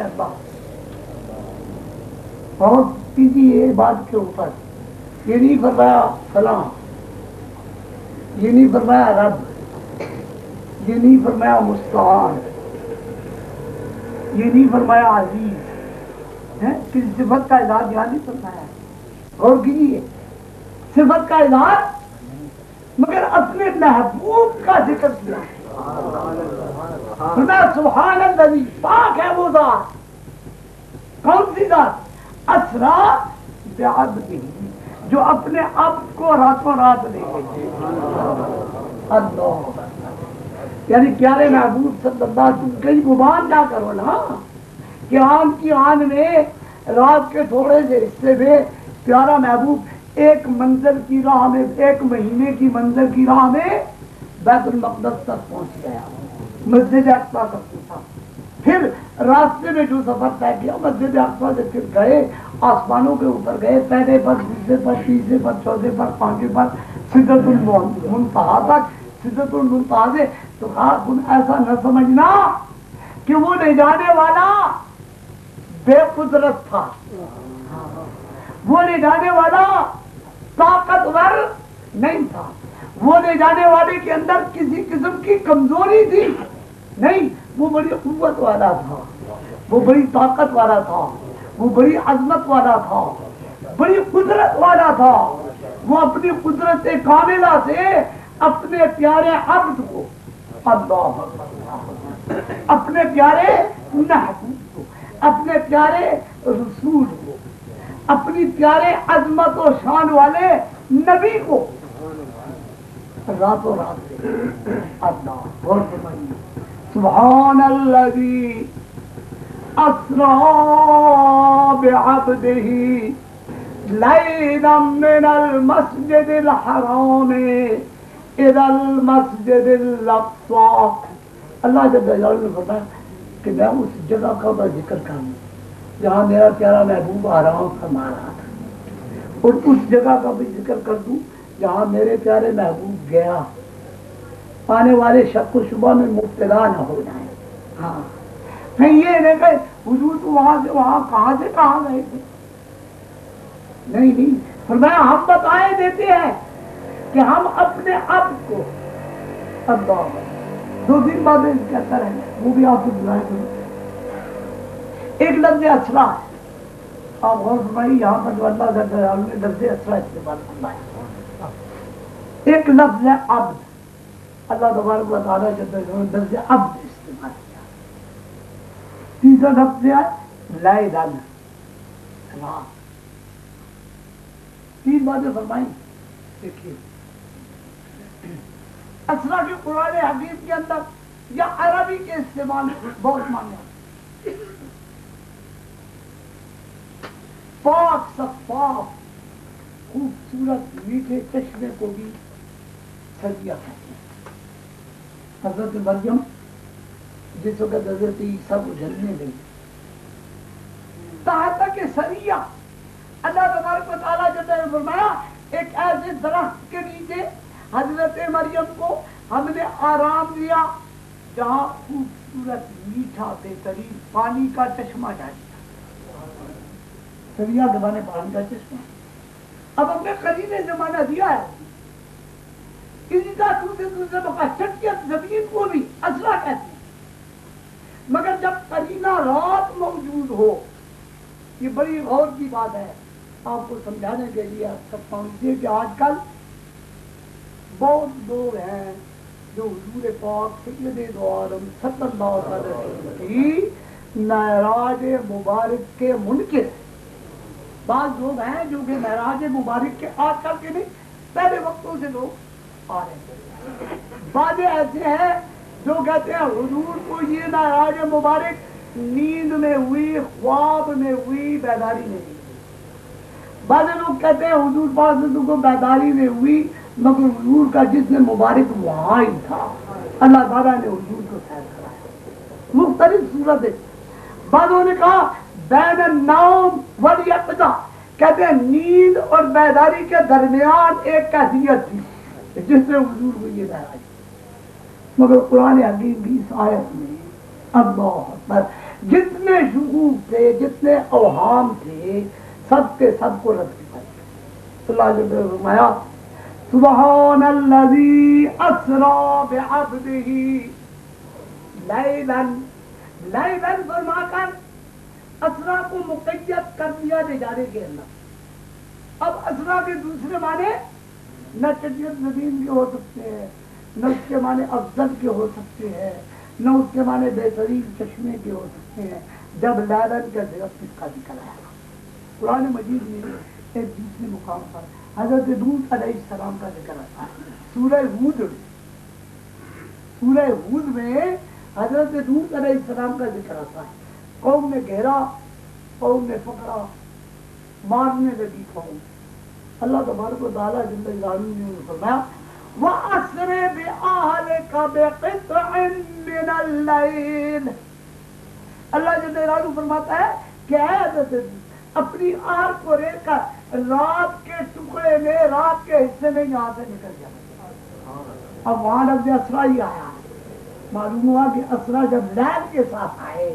کہ اللہ. اور کسی یہ بات کے اوپر یہ نہیں فرمایا فلاں، یہ نہیں فرمایا رب، یہ نہیں فرمایا مستعان، یہ نہیں فرمایا عزیز، کسی صفت کا اظہار یہاں نہیں فرمایا. اور کیجیے صفت کا اظہار مگر اپنے محبوب کا ذکر کیا. سبحان الذی، پاک ہے وہ ذات. کون سی ذات؟ اسرا بعبدہ، جو اپنے عبد کو راتوں رات لے گئی. اللہ، یعنی پیارے محبوب صلی اللہ علیہ وسلم کئی گمان نہ کرو نا کہ آن کی آن میں رات کے تھوڑے سے حصے میں پیارا محبوب ایک منزل کی راہ میں، ایک مہینے کی منزل کی راہ میں بیت المقدس تک پہنچ گیا، مسجد اقصیٰ تک پہنچا. پھر راستے میں جو سفر طے کیا مسجد اقصیٰ سے پھر گئے، آسمانوں کے اوپر گئے، پہلے پر، دوسرے پر، تیسرے پر، چوتھے پر، پانچویں پر، سدرۃ المنتہا تک. سدرۃ المنتہا سے تو خاص ایسا نہ سمجھنا کہ وہ لے جانے والا بے قدرت تھا، وہ لے جانے والا طاقتور نہیں تھا، وہ لے جانے والے کے اندر کسی قسم کی کمزوری تھی نہیں، وہ بڑی قوت والا تھا، وہ بڑی طاقت والا تھا، وہ بڑی عظمت والا تھا، بڑی قدرت والا تھا. وہ اپنی قدرت کاملہ سے اپنے پیارے عبد کو، اللہ، اپنے پیارے محبوب کو، اپنے پیارے رسول کو، اپنی پیارے عظمت و شان والے نبی کو راتوں رات. اللہ، اور فرمائیے سبحان الذی اسرا بعبدہ لیلا من المسجد الحرام الی المسجد الاقصی. اللہ جل جلالہ نے فرمایا کہ میں اس جگہ کا ذکر کروں جہاں میرا پیارا محبوب آرام فرما رہا تھا، اور اس جگہ کا بھی ذکر کر دوں جہاں میرے پیارے محبوب گیا. آنے والے شک و شبہ میں مبتلا نہ ہو جائیں. ہاں، نہیں یہ نہیں کہ حضور تو وہاں سے وہاں کہاں سے کہاں گئے تھے، نہیں، فرمایا ہم بتائے دیتے ہیں کہ ہم اپنے اب کو. اللہ، دو دن بعد اس کے اثر ہے، وہ بھی آپ کو بلائے کرو. ایک لفظ اسرا ہے، آپ غور فرمائیے یہاں پر جو اللہ نے لفظ اسرا استعمال فرمایا. ایک لفظ ہے عبد، اللہ تبارک و تعالیٰ جب لفظ عبد استعمال کیا. تیسرا لفظ ہے لیلا، رات. تین باتیں فرمائی. دیکھیے اسرا کے قرآن حکیم کے اندر یا عربی کے استعمال بہت معنی. پاک صفاف خوبصورت میٹھے چشمے کو بھی سریا کہتے ہیں. حضرت مریم جس وقت حضرت عیسیٰ کو جننے گئی، تحت کہ سریا اللہ تبارک و تعالیٰ جب نے فرمایا ایک ایسے درخت کے نیچے حضرت مریم کو ہم نے آرام دیا جہاں خوبصورت میٹھا بہترین پانی کا چشمہ جاری. سریا زمانے پانی کا چشمہ. اب ہم نے قرینے زمانہ دیا ہے، اسی طرح دوسرے موقع چٹیت زمین کو بھی اسرا کہتے ہیں. مگر جب قرینہ رات موجود ہو، یہ بڑی غور کی بات ہے، آپ کو سمجھانے کے لیے سکتا ہوں کہ آج کل بہت لوگ ہیں جو حضور پاک سید دو عالم صلی اللہ علیہ وسلم کی معراج مبارک کے منکر. بعض لوگ ہیں جو کہ معراج مبارک کے آج کل کے نہیں پہلے وقتوں سے لوگ آ رہے ہیں. بعض ایسے ہیں جو کہتے ہیں حضور کو یہ معراج مبارک نیند میں ہوئی، خواب میں ہوئی، بیداری میں ہوئی. بعض لوگ کہتے ہیں حضور پاک کو بیداری میں ہوئی مگر حضور کا جسم مبارک وہاں ہی تھا، اللہ تعالیٰ نے حضور کو سیر کرایا. مختلف صورت ہے. بعضوں نے کہا بین النوم والیقظہ، کہتے ہیں نیند اور بیداری کے درمیان ایک کیفیت تھی جس سے حضور کو یہ معراج. مگر قرآن حکیم کی اس آیت میں اللہ اکبر جتنے شکوک تھے، جتنے اوہام تھے، سب کے سب کو رد کر دیا۔ اللہ نے فرمایا سبحان الذی اسری بعبدہ لیلا، لیلا فرما کر اسرا کو مقید کر دیا لے جانے کے اندر۔ اب اسرا کے دوسرے معنی نہ چٹیت ندیم کے ہو سکتے ہیں، نہ اس کے معنی افضل کے ہو سکتے ہیں، نہ اس کے معنی بہترین چشمے کے ہو سکتے ہیں۔ جب لیلن کا کا ذکر آیا قرآن مجید میں ایک دوسرے مقام پر حضرت لوط علیہ السلام کا ذکر آتا ہے، سورہ ہود میں، سورہ ہود میں حضرت لوط علیہ السلام کا ذکر آتا ہے۔ قوم نے گھیرا، قوم نے پکڑا، مارنے لگی قوم۔ اللہ تبارک و تعالیٰ جل جلالہ نے فرمایا وَأَسْرِ بِأَهْلِكَ بِقِطْعٍ مِّنَ اللَّيْلِ، اللہ جل جلالہ فرماتا ہے کہ اے حضرت اپنی آل کو لے کر رات کے ٹکڑے میں، رات کے حصے میں یہاں سے نکل جائے۔ اب وہاں لفظ اسرا ہی آیا، معلوم ہوا کہ اسرا جب لیل کے ساتھ آئے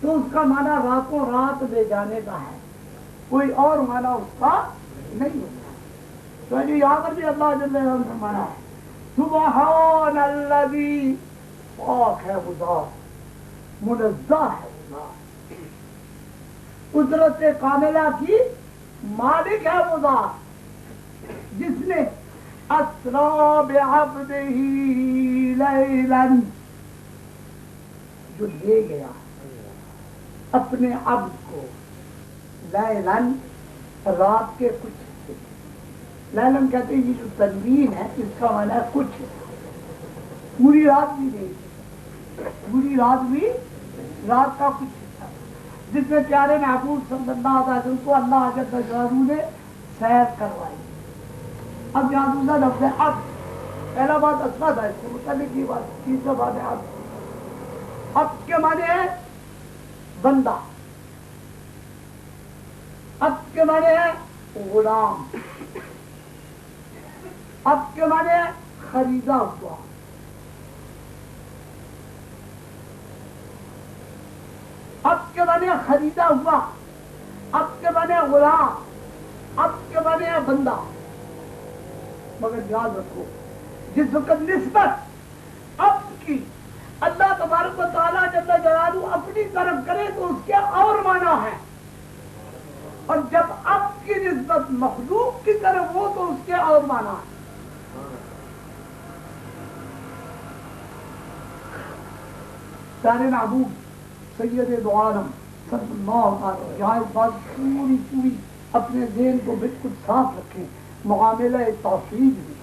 تو اس کا معنی راتوں رات لے جانے کا ہے، کوئی اور معنی اس کا نہیں ہوتا۔ تو یہاں پر بھی اللہ جل جلالہ نے فرمایا سبحان الذی، پاک ہے وہ ذات، منزہ ہے وہ ذات، قدرت کاملہ کی مالک ہے وہ ذات، جس نے اسرا بعبدہ لیلا، جو لے گیا اپنے عبد کو لیلن، رات کے کچھ حصے۔ لیلن کہتے ہیں یہ جو تنوین ہے اس کا معنی ہے کچھ، پوری رات بھی نہیں، پوری رات بھی، رات کا کچھ حصہ، جس میں پیارے محبوب صلی اللہ علیہ وسلم کو اللہ جل جلالہ نے سیر کروائی۔ اب یہاں دوسرا لفظ ہے اب، پہلا بات اسرا تھا، اس سے متعلق یہ بات، تیسرا بات ہے اب۔ اب کے معنی ہے بندہ، اب کے معنی ہے غلام، اب کے معنی ہے خریدا ہوا، اب کے معنی ہے خریدا ہوا، اب کے معنی ہے غلام، اب کے معنی ہے بندہ۔ مگر یاد رکھو جس وقت نسبت اب کی اللہ تبارک و تعالیٰ جل جلالہ اپنی طرف کرے تو اس کے اور معنی ہے، اور جب اب کی نسبت مخلوق کی طرف ہو تو اس کے اور معنی ہے۔ پیارے محبوب سید دو عالم صلی اللہ علیہ وسلم یہاں اس بات پوری اپنے ذہن کو بالکل صاف رکھیں، معاملہ توحید میں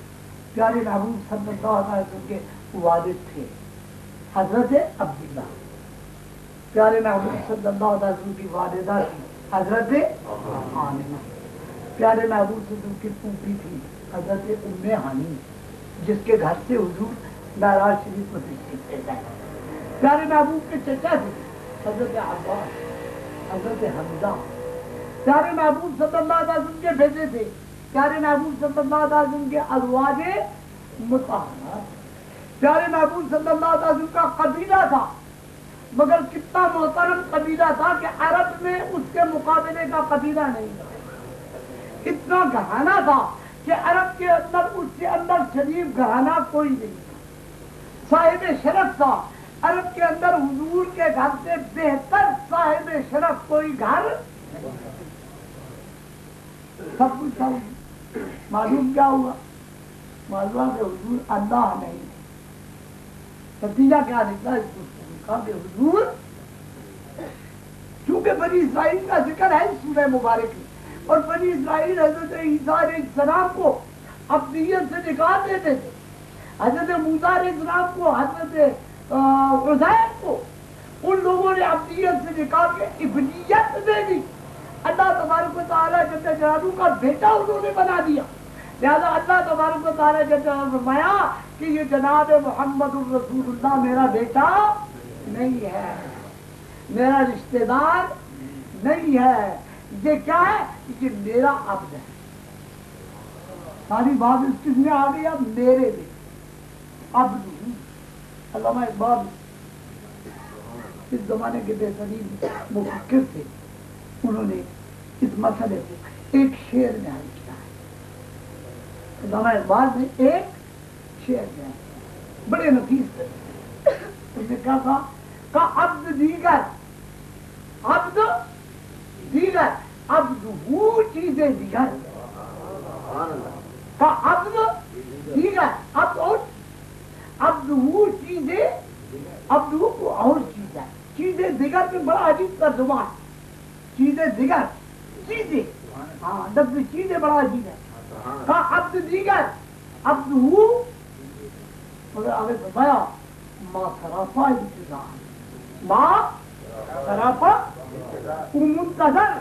پیارے محبوب صلی اللہ علیہ وسلم کے والد تھے حضرت عبداللہ، پیارے محبوب صلی اللہ علیہ وسلم کی والدہ تھی حضرت آمنہ، پیارے محبوب صلی اللہ علیہ وسلم کی پھوپھی تھی حضرت ام ہانی، جس کے گھر سے حضور معراج شریف میں تشریف لے گئے۔ پیارے محبوب کے چچا تھے حضرت عباس، حضرت حمزہ، پیارے محبوب صلی اللہ علیہ وسلم کے بیٹے تھے پیارے محبوب صلی اللہ علیہ وسلم کے ازواج مطہرات، پیارے محبوب صلی اللہ علیہ وسلم کا قبیلہ تھا، مگر کتنا محترم قبیلہ تھا کہ عرب میں اس کے مقابلے کا قبیلہ نہیں تھا، اتنا گھرانہ تھا کہ عرب کے اندر اس کے اندر شریف گھرانہ کوئی نہیں تھا، صاحب شرف تھا، عرب کے اندر حضور کے گھر سے بہتر صاحب شرف کوئی گھر سب کچھ تھا۔ معلوم کیا ہوا؟ معلوم کہ حضور اللہ نہیں، نتیجہ کیا نکلا اس گفتگو کا کہ حضور چونکہ بنی اسرائیل کا ذکر ہے اس سورہ مبارک میں، اور بنی اسرائیل حضرت عیسیٰ علیہ السلام کو ابدیت سے نکال دیتے تھے، حضرت موسیٰ علیہ السلام کو، حضرت عزیر کو ان لوگوں نے ابدیت سے نکال کے ابنیت دے دی، اللہ تبارک و تعالیٰ جل جلالہ کا بیٹا انہوں نے بنا دیا، لہذا اللہ تبارک و تعالیٰ جل جلالہ نے فرمایا کہ یہ جناب محمد الرسول اللہ میرا بیٹا نہیں ہے، میرا رشتہ دار نہیں ہے، یہ کیا ہے؟ یہ میرا عبد ہے۔ ساری بات اس کس میں آ گئی؟ اب میرے بھی عبد ہوں۔ علامہ اقبال اس زمانے کے بہترین مفکر تھے، انہوں نے اس مسئلے کو ایک شعر میں حل کیا ہے۔ علامہ اقبال نے ایک شعر میں حل کیا، بڑے نفیس تھے۔ انہوں نے کیا کہا عبد دیگر، عبد دیگر، عبد وہ چیزیں دیگر، کا عبد دیگر، عبد اور عبد وہ چیزیں، عبد وہ اور چیز ہے، چیزیں دیگر میں بڑا عجیب ترجمہ ہے، چیزیں دیگر، چیزیں، ہاں لفظ چیزیں بڑا عجیب ہے، کا عبد دیگر، عبد وہ، مگر آگے فرمایا ما سراپا انتظار، ما سراپا منتظر،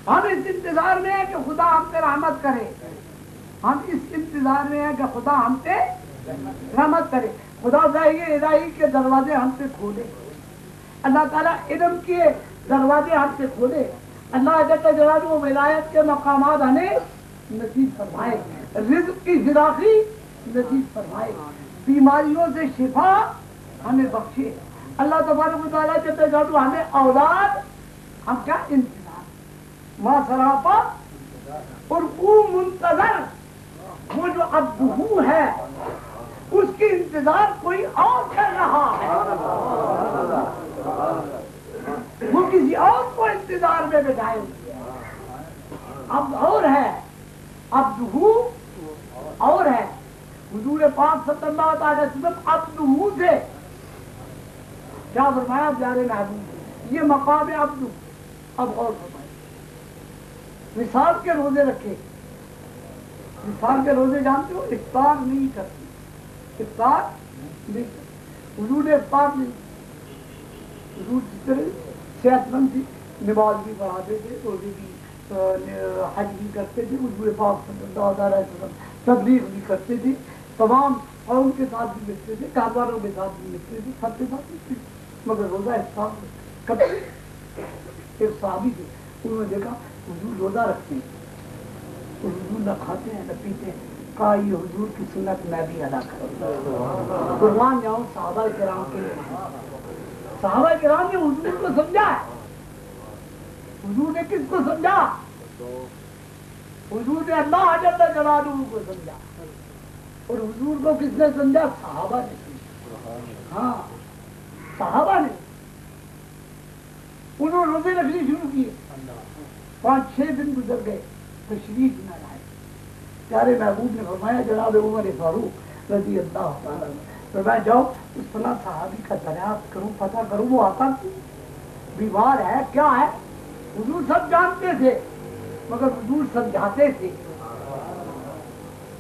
ہم اس انتظار میں ہیں کہ خدا ہم پہ رحمت کرے، ہم اس انتظار میں ہیں کہ خدا ہم پہ رحمت کرے، خدا چاہیے الہی کے دروازے ہم پہ کھولے، اللہ تعالیٰ علم کے دروازے ہم پہ کھولے، اللہ جل جلالہ و ولایت کے مقامات ہمیں نصیب فرمائے، رزق کی فراخی نصیب فرمائے، بیماریوں سے شفا ہمیں بخشے، اللہ تبارک و تعالیٰ جل جلالہ ہمیں اولاد، ہم کیا انتظار، ما سراپا، اور وہ منتظر، وہ جو عبدہ ہے اس کی انتظار کوئی اور کر رہا ہے، وہ کسی اور کو انتظار میں بٹھائے ہوئے ہے، عبد اور ہے، عبدہ اور ہے، حضور پاک صلی اللہ علیہ وسلم عبدہ سے کیا فرمایا پیارے محبوب، یہ مقام عبدہ، اب غور فرمائے، وصال کے روزے رکھے، وصال کے روزے جانتے ہو افطار نہیں کرتے، افطار نہیں کرتے، حضور نے افطار نہیں، حضور جس طرح صحت مند تھی، نماز بھی پڑھاتے تھے، روزے بھی، حج بھی کرتے تھے، حضور پاک صلی اللہ علیہ وسلم تبلیغ بھی کرتے تھے، تمام قوم کے ساتھ بھی ملتے تھے، گھر والوں کے ساتھ بھی ملتے تھے، سب کے ساتھ ملتے تھے، مگر روزہ افطار کرتے۔ ایک صحابی تھے، انہوں نے دیکھا حضور روزہ رکھتے ہیں تو حضور نہ کھاتے ہیں نہ پیتے ہیں، کہا یہ حضور کی سنت میں بھی ادا کروں، قربان جاؤں صحابہ کرام کے لیے، صحابہ کرام نے حضور کو سمجھا ہے، حضور نے کس کو سمجھا، حضور نے اللہ جل جلالہ کو سمجھا، اور حضور کو کس نے سمجھا، صحابہ نے سمجھا، ہاں صحابہ نے، انہوں نے روزے رکھنے شروع کیے، 5-6 دن گزر گئے، تشریف نہ لائے، پیارے محبوب نے فرمایا جناب عمر فاروق رضی اللہ تعالیٰ عنہ، فرمایا جاؤ اس فلاں صحابی کا دریافت کروں، پتہ کروں وہ آتا بیمار ہے کیا ہے، حضور سب جانتے تھے مگر حضور سمجھاتے تھے،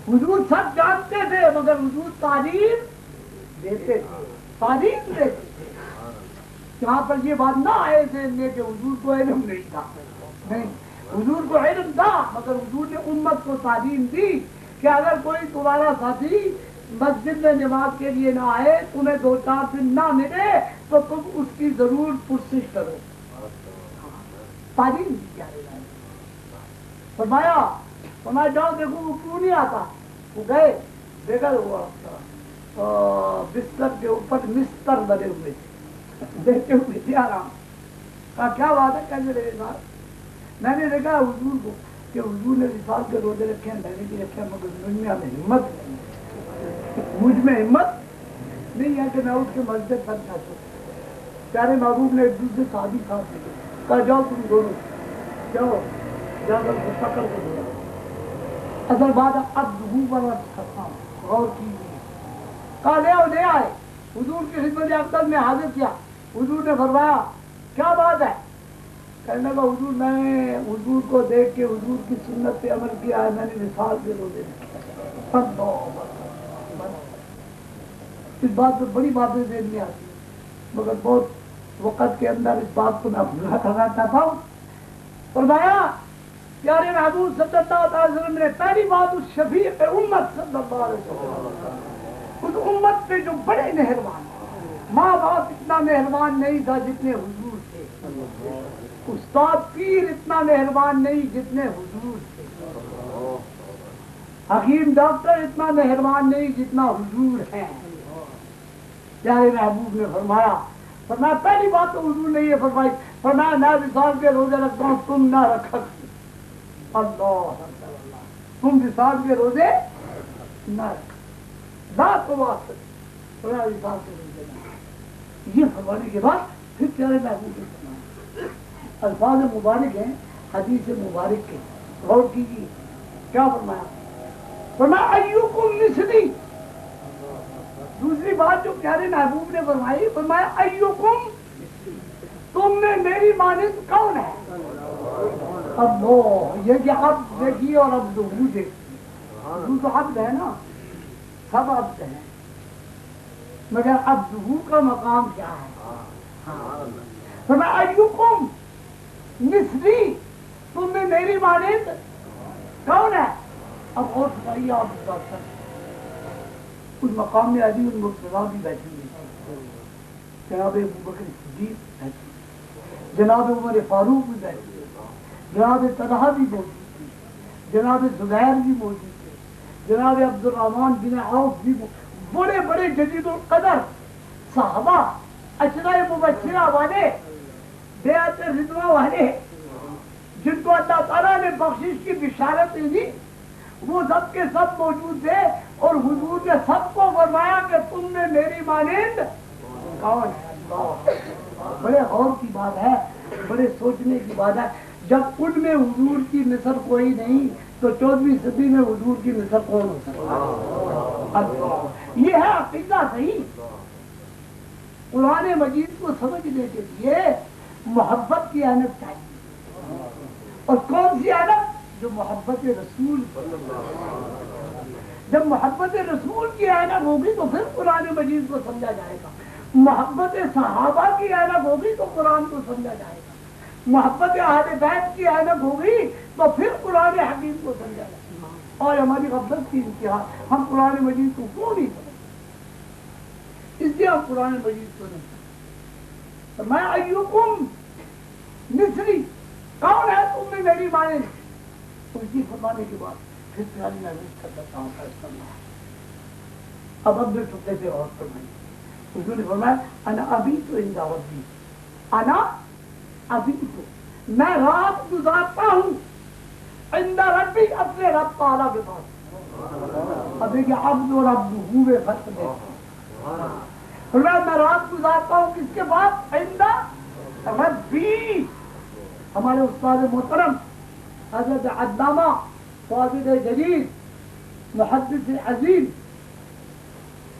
حضور سب جانتے تھے مگر حضور تعلیم دیتے تھے، تعلیم دیتے تھے، یہاں پر یہ بات نہ آئے تھے کہ حضور کو علم نہیں تھا، نہیں، حضور کو علم تھا مگر حضور نے امت کو تعلیم دی کہ اگر کوئی تمہارا ساتھی مسجد میں نماز کے لیے نہ آئے، تمہیں 2-4 دن نہ ملے تو تم اس کی ضرور پرسش کرو، تعلیم دی کیا رہے گا، فرمایا جاؤ دیکھو وہ کیوں نہیں آتا، وہ گئے دیکھا ہوا بستر کے اوپر مستر بنے ہوئے تھے، دیکھتے ہوئے تھے آرام، کہا کیا بات ہے، کیسے رہے گا، میں نے دیکھا حضور کو کہ حضور نے وصال کے روزے رکھے ہیں، میں نے بھی رکھے ہیں، مگر مجھ میں ہمت نہیں ہے، مجھ میں ہمت نہیں ہے کہ میں اس کے مسجد پر جا سکوں، پیارے محبوب نے ایک دوسرے صحابی ساتھ لے کہا جاؤ تم دونوں جاؤ جا کر کو پکڑ کے دو، اصل بات اب غور کیجیے، کہا لے آئے، حضور کی خدمت افضل میں حاضر کیا، حضور نے فرمایا کیا بات ہے، کہنے لگا حضور میں نے حضور کو دیکھ کے حضور کی سنت پہ عمل کیا ہے، میں نے وصال کے روزے رکھے، اس بات پہ بڑی باتیں ذہن میں آتی ہیں، مگر بہت وقت کے اندر اس بات کو میں بھولا کرنا تھا، فرمایا پیارے محبوب صلی اللہ علیہ وسلم نے پہلی بات اس شفیع امت صلی اللہ علیہ وسلم، اس امت پہ جو بڑے مہربان، ماں باپ اتنا مہربان نہیں تھا جتنے حضور تھے، استاد پیر اتنا مہربان نہیں جتنے حضور تھے، حکیم ڈاکٹر اتنا مہربان نہیں جتنا حضور ہے، پیارے محبوب نے فرمایا پہلی بات تو حضور نے یہ فرمائی، فرمایا میں وصال کے روزے رکھتا ہوں، تم نہ رکھا کرو۔ اللہ تم وصال کے روزے نہ رکھا، لا تو واسطے فرمایا وصال کے روزے نہ رکھا۔ یہ فرمانے کے بعد پھر پیارے محبوب نے فرمایا، الفاظ مبارک ہیں حدیث مبارک کے، غور کیجیے کیا فرمایا ایوکم مثلی۔ دوسری بات جو پیارے محبوب نے فرمائی، فرمایا ایوکم، تم میں میری مانند کون ہے؟ اب وہ یہ کہ عبد دیکھیے اور عبد دیکھیے، تو عبد ہے نا، سب عبد ہیں، مگر عبد کا مقام کیا ہے؟ فرمایا ایوکم مثلی، تم میں میری مانند کون ہے؟ اب اور سنائیے آپ اس بات پر، اس مقام میں علی المرتضیٰ بھی بیٹھی ہوئی، جناب ابوبکر صدیق بیٹھی، جناب عمر فاروق بھی بیٹھی، جناب طلحہ بھی موجود تھی، جناب زبیر بھی موجود تھے، جناب عبد الرحمن بن عوف بھی بڑے بڑے جدید القدر صحابہ، عشرہ مبشرہ والے، بیعت رضوان والے، جن کو اللہ تعالیٰ نے بخشش کی بشارتیں دی، وہ سب کے سب موجود تھے، اور حضور نے سب کو فرمایا کہ تم میں میری مانند کون ہے؟ بڑے غور کی بات ہے، بڑے سوچنے کی بات ہے۔ جب ان میں حضور کی مثل کوئی نہیں تو 14ویں صدی میں حضور کی مثل کون ہو سکتا ہے؟ یہ ہے عقیدہ صحیح۔ قرآن مجید کو سمجھنے کے لیے محبت کی اہمیت چاہیے، اور کون سی عادت؟ جو محبت رسول۔ جب محبت رسول کی عینت ہوگی تو پھر قرآن مجید کو سمجھا جائے گا، محبت صحابہ کی عینت ہوگی تو قرآن کو سمجھا جائے گا، محبت اہل بیت کی عینت ہوگی تو پھر قرآن حکیم کو سمجھا جائے گا۔ اور ہماری غفلت کی انتہا، ہم قرآن مجید کو کیوں نہیں سمجھتے؟ اس لیے ہم قرآن مجید کو نہیں سمجھتے۔ میں ایوکم مثلی، کون ہے تم میں میری مانند؟ اسی فرمانے کے بعد پھر پیاری محبوب کا کرتا ہوں فیصلہ اللہ۔ اب اگلے ٹکڑے سے اور فرمائی، حضور نے فرمایا انا ابھی تو عند ربی، انا ابھی تو، میں رات گزارتا ہوں عند ربی، اپنے رب تعالیٰ کے پاس۔ ابھی کہ عبد اور عبد ہوئے فرق دیکھو، فرمایا میں رات گزارتا ہوں کس کے پاس؟ عند ربی۔ ہمارے استاد محترم حضرت علامہ فاضل جلیل محدث عظیم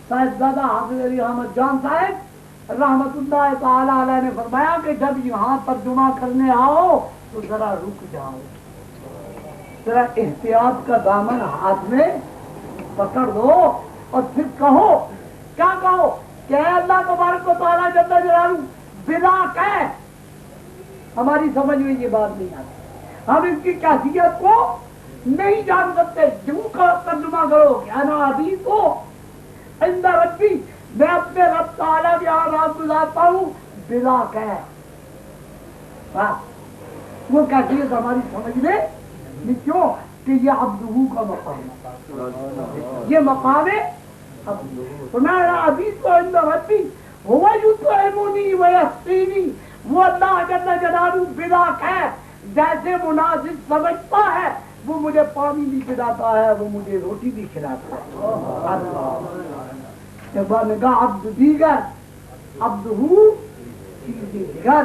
صاحبزادہ حافظ علی احمد جان صاحب رحمت اللہ تعالی علیہ نے فرمایا کہ جب یہاں ترجمہ کرنے آؤ تو ذرا رک جاؤ، ذرا احتیاط کا دامن ہاتھ میں پکڑ دو، اور پھر کہو، کیا کہو کہ اے اللہ تبارک و تعالیٰ جل جلالہ بلا کیف۔ ہماری سمجھ میں یہ بات نہیں آتی، ہم اس کی کیفیت کو نہیں جان سکتے۔ یوں کا ترجمہ کرو کہ انا ابھی تو عند ربی، میں اپنے رب تعالیٰ کے یہاں رات گزارتا ہوں بلا کیف۔ وہ کیفیت ہماری سمجھ میں نہیں، کیوں کہ یہ عبدہو کا مقام ہے، یہ مقام ہے عبدہو۔ میں ابھی تو عند ربی ہوا یطعمنی ویسقینی، وہ اللہ جل جلالہ بلا کیف جیسے مناسب سمجھتا ہے وہ مجھے پانی بھی پلاتا ہے، وہ مجھے روٹی بھی کھلاتا ہے۔ ایک بار نے کہا عبد دیگر عبدہو چیز دیگر،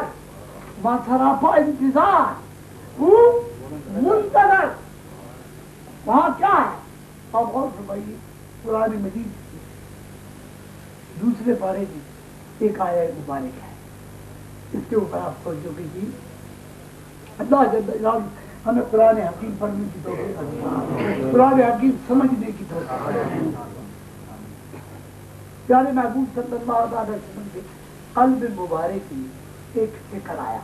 مصرف انتظار ہو منتظر، وہاں کیا ہے؟ اب غور فرمائیے، قرآن مجید دوسرے پارے کی ایک آیت مبارک ہے، اس کے اوپر آپ توجہ کیجیے۔ اللہ جل جلالہ ہمیں قرآن حکیم پڑھنے کی توفیق عطا، قرآن حکیم سمجھنے کی توفیق عطا۔ پیارے محبوب صلی اللہ علیہ وسلم کے قلب مبارک میں ایک فکر آیا،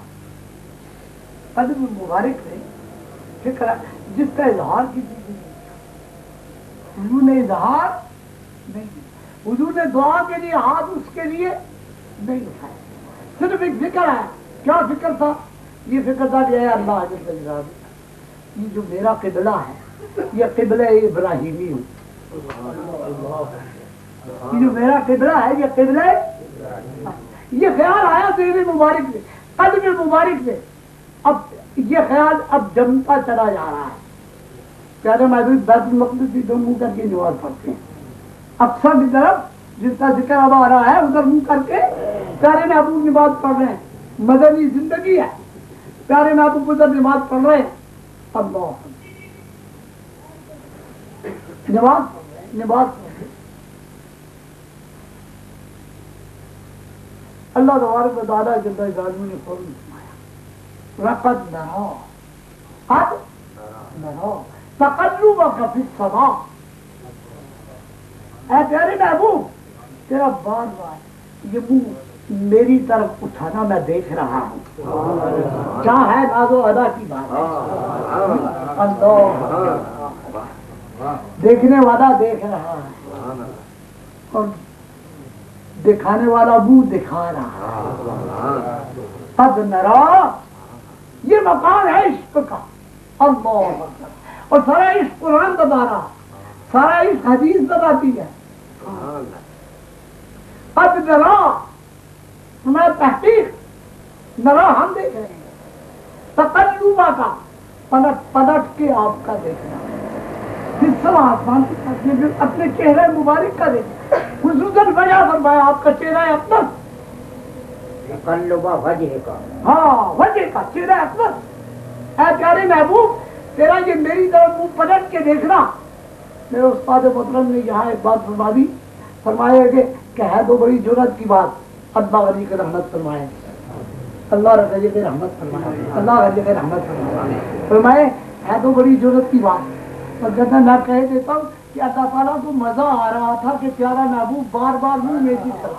قلب مبارک میں فکر آیا جس کا اظہار کسی سے نہیں کیا، حضور نے اظہار نہیں کیا، حضور نے دعا کے لیے ہاتھ اس کے لیے نہیں اٹھایا، صرف ایک فکر آیا۔ کیا فکر تھا؟ یہ فکر تھا کہ اے اللہ جل جلالہ، یہ جو میرا قبلہ ہے یہ قبلہ ابراہیمی ہوں، یہ جو میرا قبلہ ہے یہ قبلہ ہے، یہ خیال آیا دل مبارک سے، قلب مبارک سے، اب یہ خیال اب جمتا چلا جا رہا ہے۔ پیارے محبوب بیت المقدس کی منہ کر کے نماز پڑھتے ہیں، اقصی کی طرف جس کا ذکر اب آ رہا ہے ادھر منہ کر کے پیارے محبوب نماز پڑھ رہے ہیں، مدنی زندگی ہے، پیارے محبوب ادھر نماز پڑھ رہے ہیں، اللہ نماز اللہ تبارک و تعالیٰ جل جلالہ نے فوراً فرمایا لقد نرا تقلبک فی السماء، اے پیارے محبوب تیرا بار بار یہ منہ میری طرف اٹھانا میں دیکھ رہا ہوں، کیا ہے ناز و ادا کی بات ہے، اللہ دیکھنے والا دیکھ رہا ہے اور دکھانے والا منہ دکھا رہا ہے، قد نرا یہ مقام ہے عشق کا، اللہ اور سارا عشق قرآن بتا رہا، سارا عشق حدیث بتاتی ہے، قد نرا میں تحقیق نرا ہم دیکھ رہے ہیں، تقلبہ کا پلٹ پلٹ کے آپ کا دیکھنا، جس طرح آسمان کی طرف اپنے چہرے مبارک کا دیکھنا، خصوصاً وجہ فرمایا آپ کا چہرہ اقدس، تقلبہ وجہ کا، ہاں وجہ کا چہرہ اقدس، اے پیارے محبوب تیرا یہ میری طرف منہ پلٹ کے دیکھنا، میرے استاد محترم نے یہاں ایک بات فرما دی، فرمایا کہ ہے تو بڑی جرأت کی بات، اللہ علی کے رحمت فرمائے، اللہ علی کے رحمت فرمائے، اللہ علی کے رحمت فرمائے، فرمائے ہے تو بڑی جرأت کی بات، اور جب میں کہہ دیتا ہوں کہ اللہ تعالیٰ کو مزہ آ رہا تھا کہ پیارا محبوب بار بار منہ میری طرف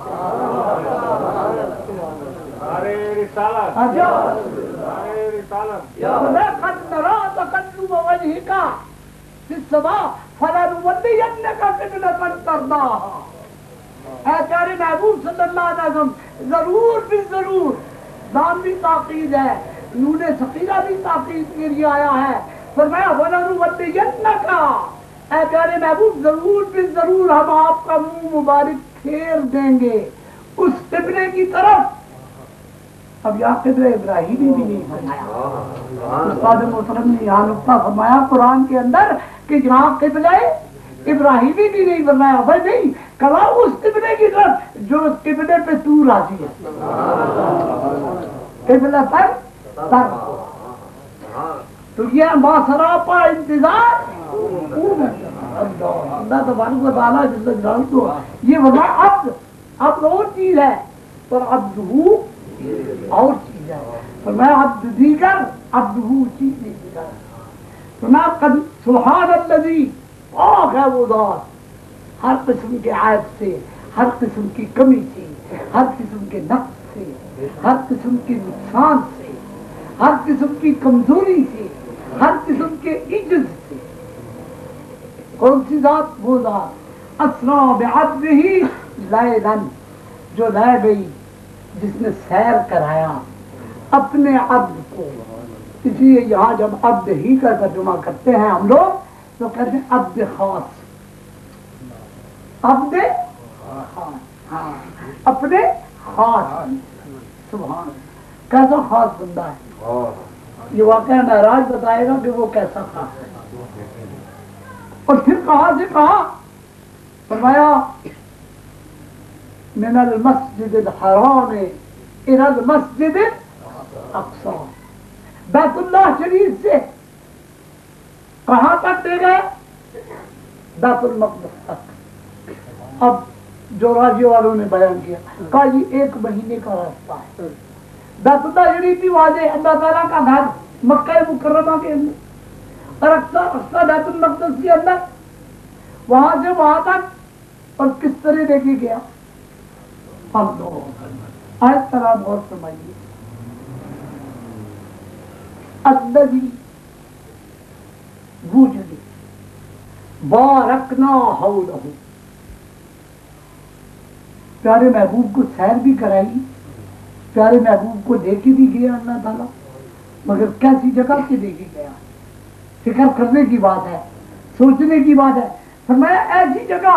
اے پیارے محبوب صلی اللہ علیہ وسلم ضرور بھی ضرور، نام بھی تاکید ہے، نون ثقیلہ بھی تاکید کے لیے آیا ہے، فرمایا وَلَنُوَلِّيَنَّكَ، اے پیارے محبوب ضرور بھی ضرور ہم آپ کا منہ مبارک پھیر دیں گے اس قبلے کی طرف۔ اب یہاں قبلہ ابراہیمی بھی نہیں فرمایا، استاد محترم نے یہاں نقطہ فرمایا قرآن کے اندر کہ یہاں قبلہ ابراہیمی بھی نہیں فرمایا، بھائی نہیں کہا اس قبلے کی طرف جو اس قبلے پہ تو راضی ہے، قبلہ پر تر، تو یہ ماسراپا انتظار اللہ تبارک و تعالیٰ جل جلالہ کو یہ وضع عبد اور چیز ہے اور عبدہو اور چیز ہے، فرمایا عبد دیگر عبدہو چیز دیگر، فرمایا سبحان الذی، پاک ہے وہ ذات ہر قسم کے عیب سے، ہر قسم کی کمی سے، ہر قسم کے نقص سے، ہر قسم کے نقصان سے، ہر قسم کی کمزوری سے، ہر قسم کے عجز سے۔ کون سی ذات؟ وہ ذات اسرا بعبدہ لیلا، جو لے گئی جس نے سیر کرایا اپنے عبد کو، اس لیے یہاں جب عبد ہی کا ترجمہ کرتے ہیں ہم لوگ تو کہتے ہیں عبد خاص، عبد خاص، ہاں اپنے خاص، سبحان کیسا خاص بندہ ہے، یہ واقعہ معراج بتائے گا کہ وہ کیسا خاص ہے۔ اور پھر کہاں سے کہا؟ فرمایا من المسجد الحرام الى المسجد الاقصی، بیت اللہ شریف سے کہاں تک دے گئے؟ بیت المقدس تک۔ اب جو راضی والوں نے بیان کیا کہا یہ 1 مہینے کا راستہ ہے، بیت اللہ شریف بھی واضح اللہ تعالیٰ کا گھر مکہ مکرمہ کے اندر، اور اقصی بیت المقدس کے اندر، وہاں سے وہاں تک، اور کس طرح لے کے گیا ہم لوگ آج طرح غور فرمائیے، الذی وجد بارکنا حولہ، پیارے محبوب کو سیر بھی کرائی، پیارے محبوب کو دے کے بھی گیا اللہ تعالیٰ، مگر کیسی جگہ سے دے کے گیا، فکر کرنے کی بات ہے، سوچنے کی بات ہے، فرمایا ایسی جگہ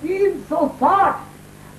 360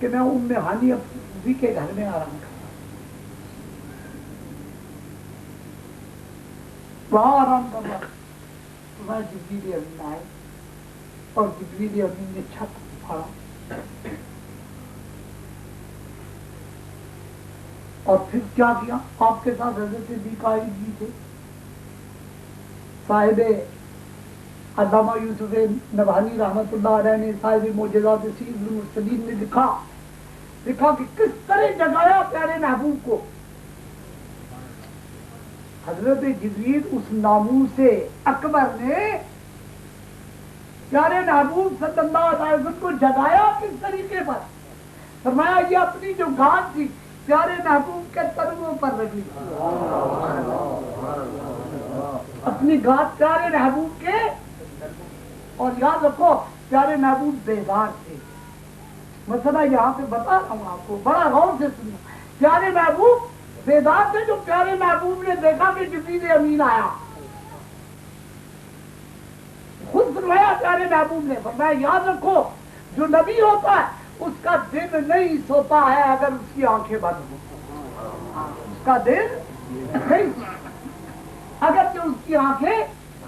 کہ میں ام ہانی ابھی کے گھر میں آرام کرتا، وہاں آرام کر رہا، وہاں جبریل امین آئے اور جبریل امین نے چھت پھاڑا اور پھر کیا کیا؟ آپ کے ساتھ حضرت میکائیل جی تھے، صاحب علامہ یوسف نبہانی رحمۃ اللہ علیہ نے صاحب معجزات سید المرسلین نے لکھا کہ کس طرح جگایا پیارے محبوب کو۔ حضرت جبریل اس ناموس اکبر نے پیارے محبوب صلی اللہ علیہ وسلم کو جگایا کس طریقے پر؟ فرمایا یہ اپنی جو گھاٹ تھی پیارے محبوب کے تنگوں پر رکھی، اپنی گھاٹ پیارے محبوب کے، اور یاد رکھو پیارے محبوب بیدار تھے۔ مسئلہ یہاں پہ بتا رہا ہوں آپ کو، بڑا غور سے سنو، پیارے محبوب بیدار تھے۔ جو پیارے محبوب نے دیکھا کہ جبریل امین آیا، خود فرمایا پیارے محبوب نے، فرمایا یاد رکھو جو نبی ہوتا ہے اس کا دل نہیں سوتا ہے اگر اس کی آنکھیں بند ہوں، اس کا دل نہیں اگر جو اس کی آنکھیں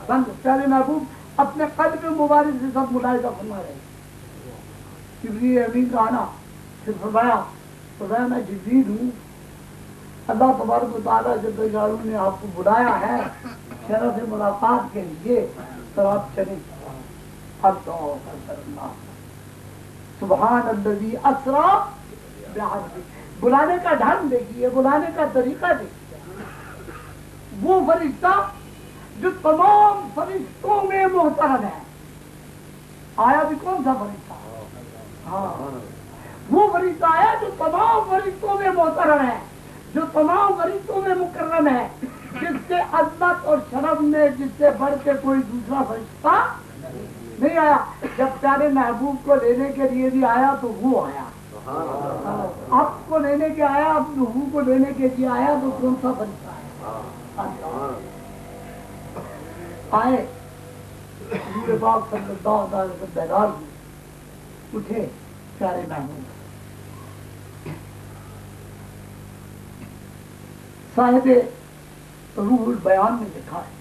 بند۔ پیارے محبوب اپنے قلب مبارک سے سب ملاحظہ فرما رہے ہیں جبریل امین کا آنا۔ پھر فرمایا میں جبریل ہوں، اللہ تبارک و تعالیٰ جل جلالہ نے آپ کو بلایا ہے شرف ملاقات کے لیے، تو آپ چلیں۔ سبحان الذی اسریٰ بعبدہ، بلانے کا ڈھنگ دیکھیے، بلانے کا طریقہ دیکھیے۔ وہ فرشتہ جو تمام فرشتوں میں محترم ہے، آیا بھی کون سا فرشتہ؟ ہاں، وہ فرشتہ آیا جو تمام فرشتوں میں محترم ہے، جو تمام فرشتوں میں مکرم ہے، جس سے عظمت اور شرف میں جس سے بڑھ کے کوئی دوسرا فرشتہ نہیں آیا۔ جب پیارے محبوب کو لینے کے لیے بھی آیا تو وہ آیا، آپ کو لینے کے آیا، اب روح کو لینے کے لیے آیا تو کون سا فرشتہ آیا؟ آئے حضور پاک صلی اللہ علیہ وسلم بیدار ہوئے، اٹھے پیارے محبوب۔ صاحب روح البیان نے لکھا ہے،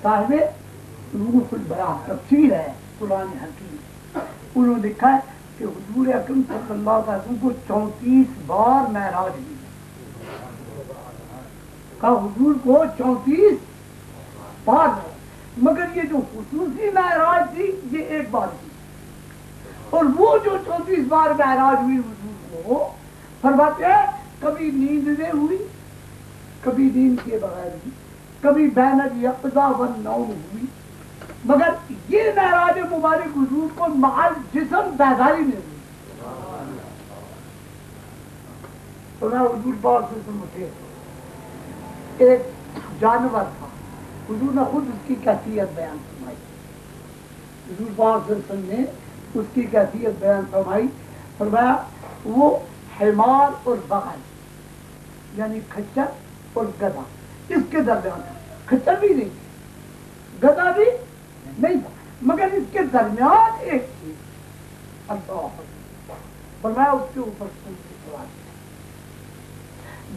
صاحب روح البیان تفسیر ہے قرآن حکیم، انہوں نے لکھا ہے کہ حضور اکرم صلی اللہ علیہ وسلم کو 34 بار معراج ہوئی، کہا حضور کو 34 بار، مگر یہ جو خصوصی معراج تھی یہ ایک بار تھی، اور وہ جو 34 بار معراج ہوئی حضور کو، فرماتے ہیں کبھی نیند میں ہوئی، کبھی نیند کے بغیر ہوئی، کبھی بین الیقظہ والنوم ہوئی، مگر یہ معراج مبارک حضور کو مال جسم بیداری میں ہوئی۔ تو میں حضور پاک سے اٹھے، ایک جانور تھا، حضور نے خود اس کی کیفیت بیان فرمائی، حضور پاک صلی اللہ علیہ وسلم نے اس کی کیفیت بیان فرمائی، فرمایا وہ حمار اور بغل یعنی کھچر اور گدھا اس کے درمیان تھا، کھچر بھی نہیں گدھا بھی نہیں تھا، مگر اس کے درمیان ایک چیز، اللہ فرمایا اس کے اوپر سورج سوار تھا،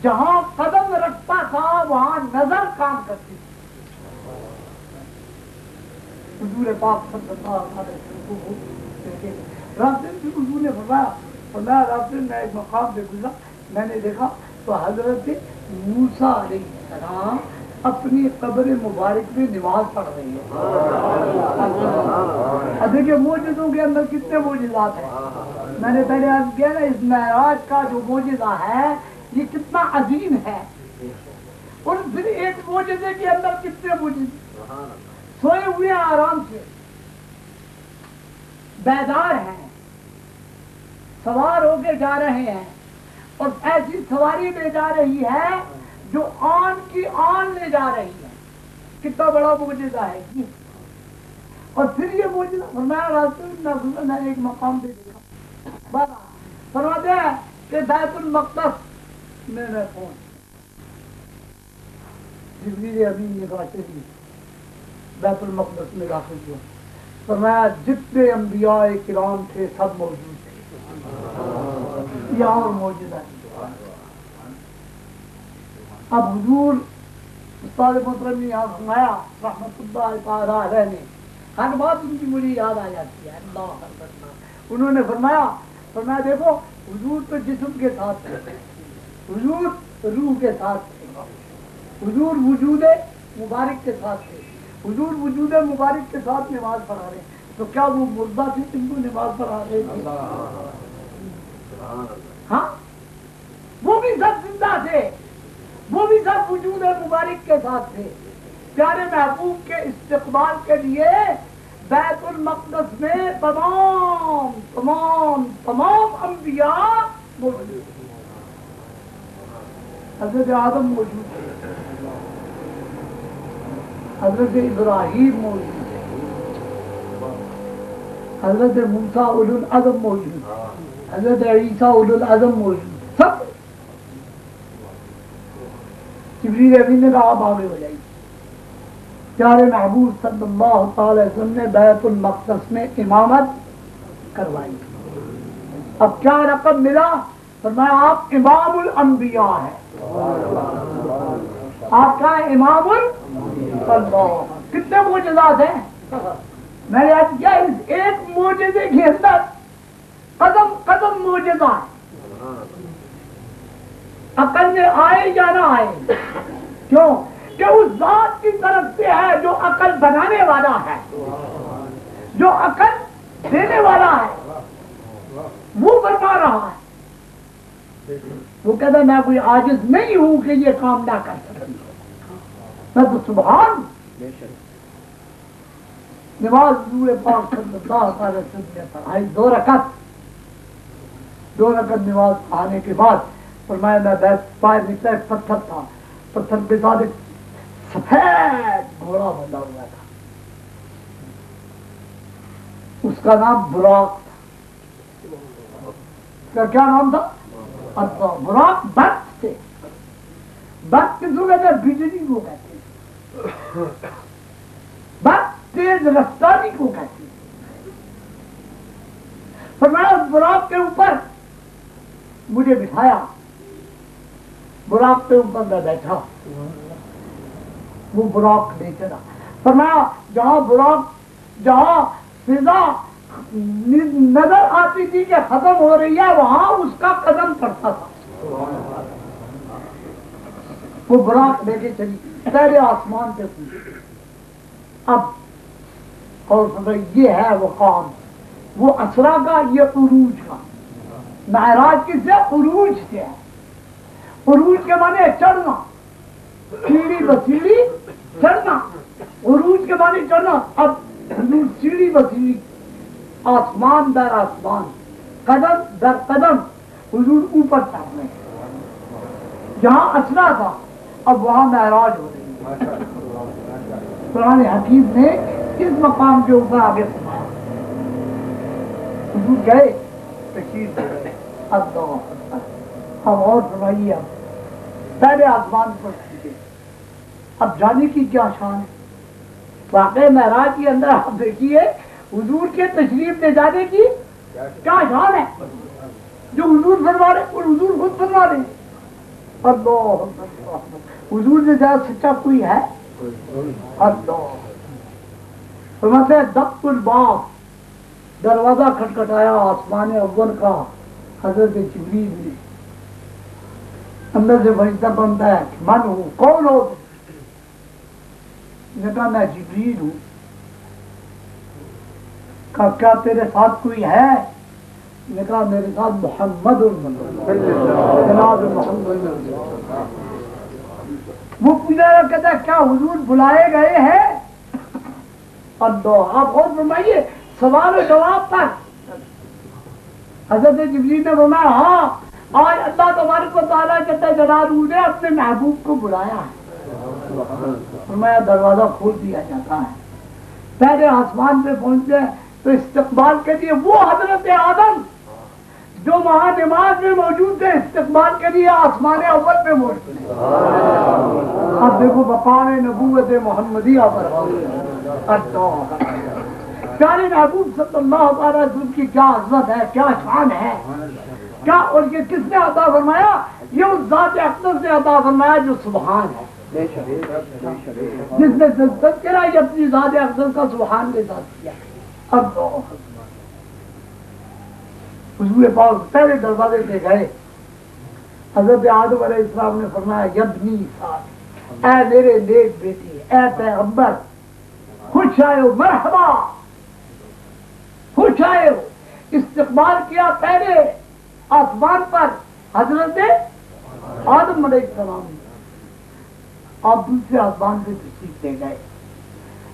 جہاں قدم رکھتا تھا وہاں نظر کام کرتی تھی۔ حضور پاک صلی اللہ علیہ وسلم کو رات دن بھی حضور نے فرمایا رات دن میں ایک مقام پہ گزرا، میں نے دیکھا تو حضرت موسیٰ علیہ السلام اپنی قبر مبارک میں نماز پڑھ رہی ہے۔ اب دیکھیے معجزوں کے اندر کتنے معجزات ہیں، میں نے پہلے عرض کیا نا اس معراج کا جو معجزہ ہے یہ کتنا عظیم ہے، اور پھر ایک معجزے کے اندر کتنے معجزے، سوئے ہوئے آرام سے، بیدار ہیں، سوار ہو کے جا رہے ہیں، اور ایسی سواری لے جا رہی ہے جو آن کی آن لے جا رہی ہے، کتنا بڑا معجزہ ہے یہ۔ اور پھر یہ معجزہ فرمایا رسول نے ایک مقام پہ دیکھا، فرماتے ہیں کہ بیت المقدس میں پہنچ، جبریل امین نے کہا چلیے بیت المقدس میں داخل ہوا، فرمایا جتنے انبیاء کرام تھے سب موجود تھے، یہ اور موجودہ ہے۔ اب حضور استاد محترم نے یہاں سنایا رحمت اللہ تعالیٰ علیہ نے، ہر بات ان کی مجھے یاد آ جاتی ہے، اللہ اکبر۔ انہوں نے فرمایا دیکھو حضور تو جسم کے ساتھ تھے، حضور روح کے ساتھ تھے، حضور وجود مبارک کے ساتھ تھے، حضور وجود مبارک کے ساتھ نماز پڑھا رہے ہیں، تو کیا وہ مردہ تھی تم کو نماز پڑھا رہے تھے؟ ہاں، وہ بھی سب زندہ تھے، وہ بھی سب وجود مبارک کے ساتھ تھے۔ پیارے محبوب کے استقبال کے لیے بیت المقدس میں تمام تمام تمام انبیاء موجود تھے۔ حضرت آدم موجود تھے، حضرت ابراہیم موجود تھے، حضرت موسیٰ اولو العزم موجود تھے، حضرت عیسیٰ اولو العزم موجود، سب جبریل امین نے کہا آپ آگے ہو جائیے۔ پیارے محبوب صلی اللہ تعالی وسلم نے بیت المقدس میں امامت کروائی۔ اب کیا رقم ملا؟ فرمایا آپ امام الانبیاء ہیں، آپ کا امام الانبیاء۔ کتنے معجزات ہیں؟ میں نے آج کیا اس ایک معجزے کے اندر قدم قدم معجزہ ہے، عقل میں آئے یا نہ آئے۔ کیوں کہ اس ذات کی طرف سے ہے جو عقل بنانے والا ہے، جو عقل دینے والا ہے، وہ فرما رہا ہے۔ وہ کہتا ہے میں کوئی عاجز نہیں ہوں کہ یہ کام نہ کر سکوں، میں تو سبحان۔ نماز حضور پاک صلی اللہ علیہ وسلم نے پڑھائی، 2 رکعت نماز آنے کے بعد فرمایا میں باہر نکلا، ایک پتھر تھا، پتھر کے ساتھ ایک سفید گھوڑا بندھا ہوا تھا، اس کا نام براق تھا۔ اس کا کیا نام تھا؟ براق۔ برق تھے، برق کس کو کہتے ہیں؟ بجلی کو کہتے ہیں، برق تیز رفتاری کو کہتے ہیں۔ فرمایا اس براق کے اوپر مجھے بٹھایا، براق کے اوپر میں بیٹھا، وہ براق لے چلا۔ فرمایا جہاں فضا نظر آتی تھی کہ ختم ہو رہی ہے، وہاں اس کا قدم پڑتا تھا۔ وہ براق لے کے چلی پہلے آسمان پہ پہنچی۔ اب اور یہ ہے وہ قام، وہ اسرا کا، یہ عروج کا۔ معراج کس سے؟ عروج سے ہے۔ عروج کے معنی چڑھنا، سیڑھی بسیڑھی چڑھنا، عروج کے معنی چڑھنا۔ اب حضور سیڑھی بسیڑھی، آسمان در آسمان، قدم در قدم حضور اوپر چڑھ رہے ہیں۔ جہاں اسرا تھا اب وہاں معراج ہو رہی ہے۔ قرآن حکیم نے اس مقام کے اوپر آگے فرمایا، حضور گئے تشریف لے گئے۔ اب اور سنائیے، اب پہلے آسمان پر پہنچے، اب جانے کی کیا شان ہے؟ واقعی معراج کے اندر آپ دیکھیے حضور کے تشریف لے جانے کی کیا شان ہے، جو حضور فرما رہے اور حضور خود فرما رہے ہیں۔ اللہ، حضور سے زیادہ سچا کوئی ہے؟ اللہ فرماتے ہیں دق الباب، دروازہ کھٹکھٹایا آسمان اول کا، حضرت جبریل نے اندر سے فرشتہ بنتا ہے، من ہوں، کون ہو؟ نے کہا میں جبریل ہوں۔ کہا کیا تیرے ساتھ کوئی ہے؟ نے کہا میرے ساتھ محمد جناب محمد۔ وہ پوچھا کہتا ہے کیا حضور بلائے گئے ہیں؟ اللہ، آپ خود فرمائیے سوال و جواب پر۔ حضرت جبریل نے فرمایا ہاں، آج اللہ تبارک و تعالیٰ جل جلالہ نے اپنے محبوب کو بلایا ہے۔ فرمایا دروازہ کھول دیا جاتا ہے۔ پہلے آسمان پہ پہنچتے ہیں تو استقبال کے لیے وہ حضرت آدم جو وہاں نماز میں موجود تھے، استقبال کے لیے آسمان اول پہ موجود تھے۔ اب دیکھو مقام نبوت محمدیہ پر پیارے محبوب صلی اللہ علیہ وسلم کی کیا عظمت ہے، کیا شان ہے۔ کیا اور یہ کس نے عطا فرمایا؟ یہ اس ذات اقدس نے عطا فرمایا جو سبحان ہے، جس نے تذکرہ یہ اپنی ذات اقدس کا سبحان کے ساتھ کیا۔ اب حضور پاک پہلے دروازے سے گئے، حضرت آدم علیہ السلام نے فرمایا یبنی صالح، اے میرے نیک بیٹی، اے پیغمبر، خوش آئے ہو، مرحبا، خوش آئے ہو۔ استقبال کیا پہلے آسمان پر حضرت آدم علیہ السلام نے، آپ دوسرے آسمان پہ تشریف لے گئے۔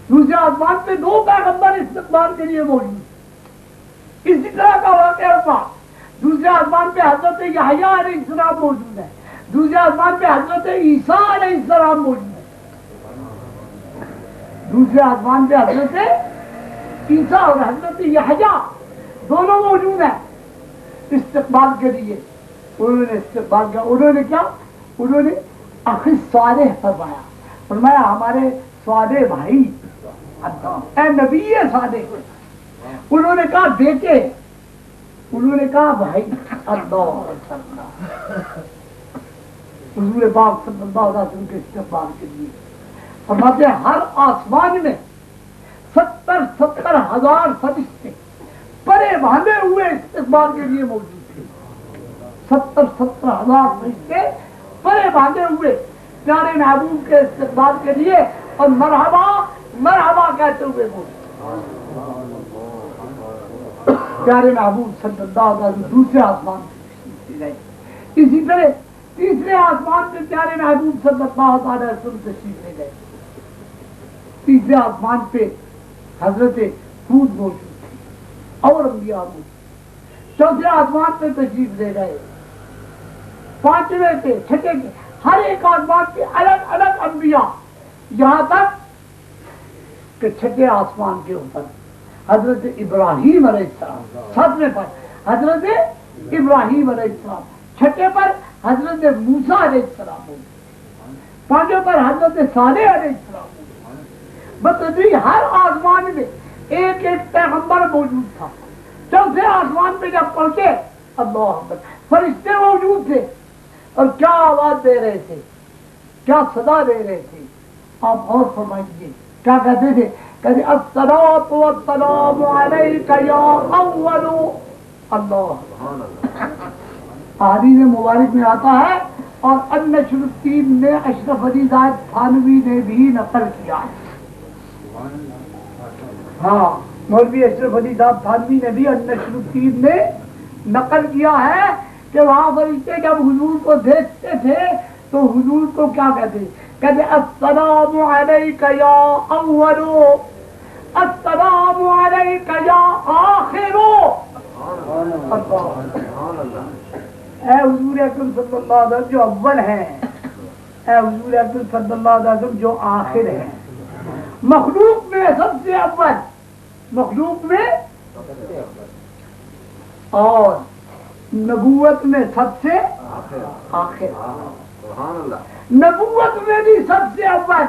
دوسرے آسمان پہ دو پیغمبر استقبال کے لیے موجود، اسی طرح کا واقعہ ہوا۔ دوسرے آسمان پہ حضرت یحییٰ علیہ السلام موجود ہے، دوسرے آسمان پہ حضرت عیسیٰ علیہ السلام موجود ہے، دوسرے آسمان پہ حضرت عیسیٰ اور حضرت یحییٰ دونوں موجود ہیں استقبال کے لیے۔ انہوں نے استقبال کیا، انہوں نے کیا؟ انہوں نے اخی صالح فرمایا، فرمایا ہمارے صالح بھائی، اے نبی صالح۔ انہوں نے کہا بیٹے، انہوں نے کہا بھائی، اللہ حضور پاک صلی اللہ علیہ وسلم کے استقبال کے لیے فرماتے ہیں ہر آسمان میں 70,000 فرشتے پرے باندھے ہوئے استقبال کے لیے موجود تھے۔ 70,000 فرشتے پرے باندھے ہوئے پیارے محبوب کے استقبال کے لیے اور مرحبا مرحبا کہتے ہوئے موجود۔ پیارے محبوب صلی اللہ علیہ وسلم دوسرے آسمان سے گئے، اسی طرح تیسرے آسمان پہ پیارے محبوب صلی اللہ علیہ وسلم تشریف لے گئے۔ تیسرے آسمان پہ حضرت ہود موجود تھی اور انبیاء موجود۔ چوتھے آسمان پہ تشریف لے گئے، پانچویں پہ، چھٹے پہ، ہر ایک آسمان پہ الگ الگ انبیاء، یہاں تک کہ چھٹے آسمان کے اوپر حضرت ابراہیم علیہ السلام، ساتویں پر حضرت ابراہیم علیہ السلام، چھٹے پر حضرت موسیٰ علیہ السلام، پانچویں پر حضرت صالح علیہ السلام۔ بتدریج ہر آسمان میں ایک ایک پیغمبر موجود تھا۔ چوتھے آسمان پہ جب پہنچے، اللہ اکبر، فرشتے موجود تھے اور کیا آواز دے رہے تھے، کیا صدا دے رہے تھے، آپ اور فرمائیے کیا کہتے تھے؟ کہتے الصلاۃ والسلام علیک یا اول اللہ۔ حدیث مبارک میں آتا ہے اور النشر الدین نے اشرف علی زاہد تھانوی نے بھی نقل کیا ہے۔ ہاں، مولوی اشرف علی صاحب تھانوی نے بھی النشر الدین نے نقل کیا ہے کہ وہاں فرشتے جب حضور کو دیکھتے تھے تو حضور کو کیا کہتے؟ کہتے السلام علیک یا اول، السلام علیک یا آخر۔ اے حضور اکرم صلی اللہ علیہ وسلم جو اول ہیں، اے حضور اکرم صلی اللہ علیہ وسلم جو آخر ہیں، مخلوق میں سب سے اول، مخلوق میں اور نبوت میں سب سے آخر، نبوت میں بھی سب سے اول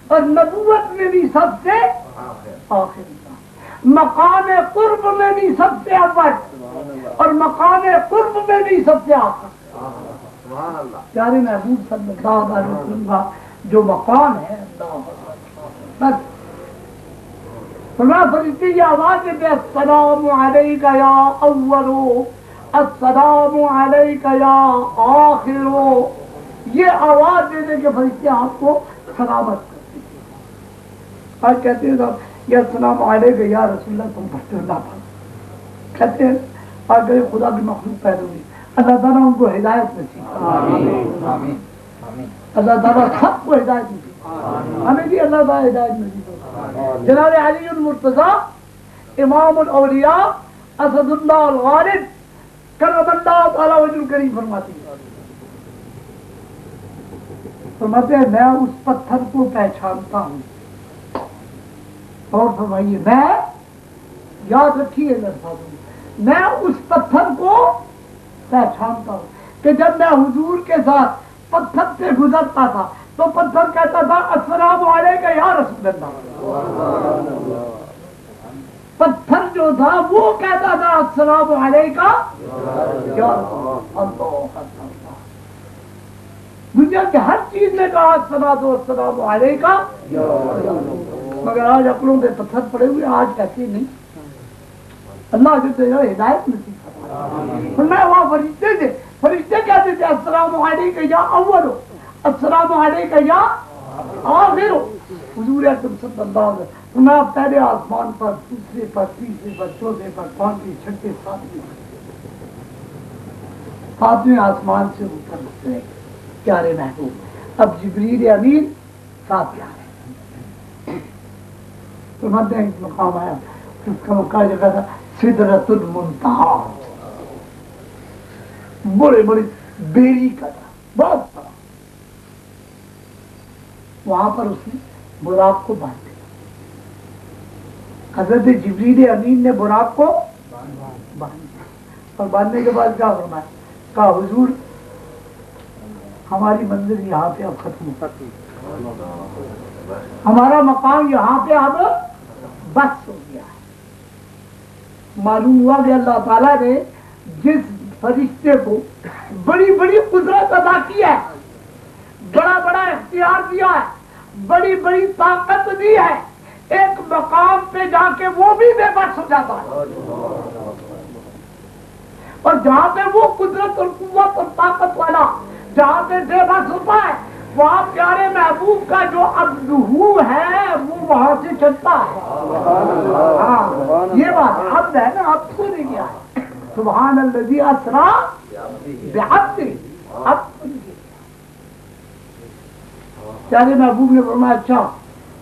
اور نبوت میں بھی سب سے آخر، مقام قرب میں بھی سب سے اول اور مقام قرب میں بھی سب سے آخر۔ پیارے محبوب صلی اللہ علیہ وسلم کا جو مقام ہے، بس فرشتے کی آواز دیتے السلام علیک یا اول، السلام علیک یا آخر، یہ آواز دینے کے فرشتے آپ کو سلامت کرتے ہیں اور کہتے ہیں یا السلام علیک یا رسول اللہ، تم پڑھتے ہو نہ پڑھو، کہتے ہیں اگر خدا کی مخلوق پیدا ہوئی، اللہ تعالیٰ ان کو ہدایت نصیب فرمائے، اللہ تعالیٰ سب کو ہدایت نصیب فرمائے، ہمیں بھی اللہ تعالیٰ ہدایت نصیب فرمائے۔ جناب علی المرتضیٰ امام الاولیاء اسد اللہ الغالب کرم اللہ تعالیٰ وجہ الکریم فرماتے ہیں میں اس پتھر کو پہچانتا ہوں، اور فرمائیے میں، یاد رکھیے لرزادوں، میں اس پتھر کو پہچانتا ہوں کہ جب میں حضور کے ساتھ پتھر سے گزرتا تھا تو پتھر کہتا تھا السلام علیکم یا رسول اللہ، پتھر جو تھا وہ کہتا تھا السلام علیکہ یا رسول اللہ۔ دنیا کے ہر چیز نے کہا السلام علیکہ یا رسول اللہ، مگر آج عقلوں کے پتھر پڑے ہوئے، آج کہتے نہیں۔ اللہ جو تیرے ہدایت نصیب فرمائے۔ فرمایا وہاں فرشتے تھے، فرشتے کہتے تھے السلام علیکہ یا اولو، السلام علیکہ یا آخرو۔ حضور اکرم صلی اللہ علیہ وسلم فرمایا پہلے آسمان پر، دوسرے پر، تیسرے پر، چوتھے پر، پانچویں، چھٹے، ساتویں آسمان سے اوپر اترے پیارے محبوب۔ اب جبریل امین ساتھ آ رہے، فرماتے ہیں ایک مقام آیا، اس کا مقام جگہ تھا سدرۃ المنتہا، بڑے بڑے بیری کا تھا، بہت بڑا۔ وہاں پر اس نے براق کو باندھ دیا۔ حضرت جبریل امین نے براق کو باندھ دیا، اور باندھنے کے بعد کیا فرمایا؟ کہا حضور ہماری منزل یہاں پہ اب ختم ہوتی، ہمارا مقام یہاں پہ اب بس ہو گیا ہے۔ معلوم ہوا کہ اللہ تعالیٰ نے جس فرشتے کو بڑی بڑی قدرت عطا کی ہے، بڑا بڑا اختیار دیا ہے، بڑی بڑی طاقت دی ہے، ایک مقام پہ جا کے وہ بھی بے بس ہو جاتا ہے۔ اور جہاں پہ وہ قدرت اور قوت اور طاقت والا جہاں پہ بے بس ہوتا ہے، وہاں پیارے محبوب کا جو اب ظہور ہے وہ وہاں سے چلتا ہے۔ ہاں یہ بات اب ہے نا، اب کو نہیں گیا ہے۔ سبحان الذی اسریٰ بعبدہ، اب پیارے محبوب نے فرمایا اچھا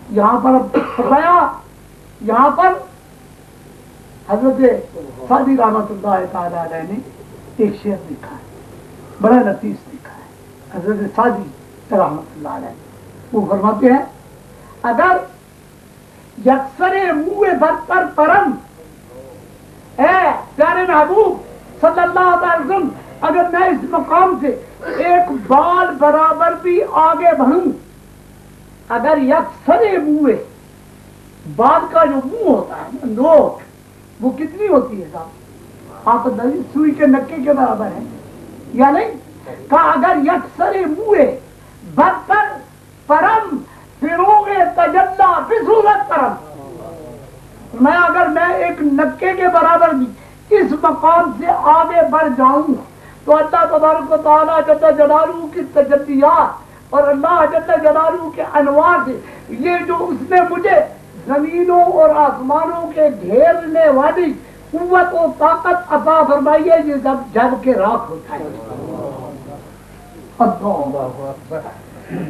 یہاں پر اب فرمایا، یہاں پر حضرت سعدی رحمۃ اللہ تعالی علیہ نے ایک شعر لکھا ہے، بڑا لطیف لکھا ہے حضرت سعدی رحمۃ اللہ علیہ، وہ فرماتے ہیں اگر یکسر منہ بر پر پرم، اے پیارے محبوب صلی اللہ علیہ وسلم، اگر میں اس مقام سے ایک بال برابر بھی آگے بڑھوں، اگر یکسر منہ، بال کا جو منہ ہوتا ہے نوک، وہ کتنی ہوتی ہے صاحب؟ آپ سوئی کے نکے کے برابر ہے یا نہیں؟ کہا اگر یکسر منہ برتر پرم فروغ تجلا بصورت کرم، میں اگر میں ایک نکے کے برابر بھی اس مقام سے آگے بڑھ جاؤں تو اللہ تبارک و تعالیٰ جل جلالہ کی تجلیات اور اللہ جل جلالہ کے انوار سے یہ جو اس نے مجھے زمینوں اور آسمانوں کے گھیرنے والی قوت و طاقت عطا فرمائی ہے، یہ سب جب کے راکھ ہوتا ہے۔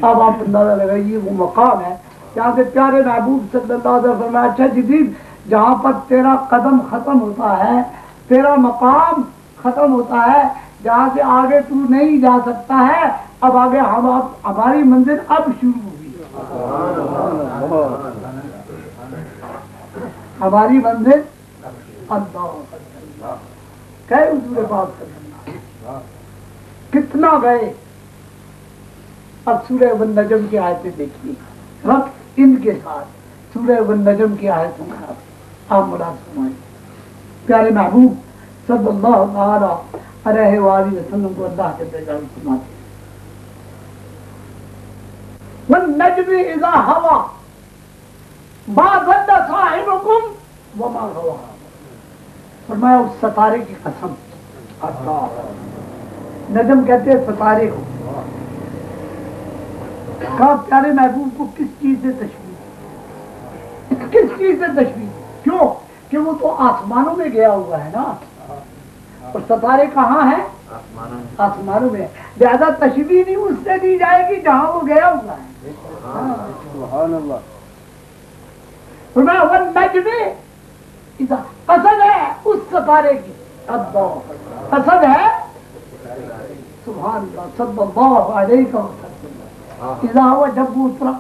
اب آپ اندازہ لگائیے وہ مقام ہے جہاں سے پیارے محبوب صلی اللہ علیہ وسلم فرمایا اچھا جبریل جہاں پر تیرا قدم ختم ہوتا ہے، تیرا مقام ختم ہوتا ہے، جہاں سے آگے تو نہیں جا سکتا ہے، اب آگے ہماری منزل اب شروع ہوگی، ہماری منزل اللہ کہ حضور پاک صلی اللہ کتنا گئے۔ اب سورہ والنجم کی آیتیں دیکھیے، وقت ان کے ساتھ سورہ والنجم کی آیتوں کا آپ ملاحظہ فرمائیں۔ پیارے محبوب صلی اللہ علیہ وآلہ وسلم کو اللہ کے درجہ فرماتے ہیں والنجم اذا ہوا ما ضل صاحبکم وما غوی، فرمایا اس ستارے کی قسم، نجم کہتے ہیں ستارے کو۔ کہا پیارے محبوب کو کس چیز سے تشبیہ، کس چیز سے تشبیہ؟ کیوں کہ وہ تو آسمانوں میں گیا ہوا ہے نا، اور ستارے کہاں ہیں؟ آسمانوں میں، لہذا تشبیہ نہیں اس سے دی جائے گی جہاں وہ گیا ہوا ہے۔ سبحان اللہ۔ والنجم اذا، قسم ہے اس ستارے کی، قسم ہے سبحان اللہ صلی اللہ علیہ وسلم، اذا ہوا جب وہ اترا،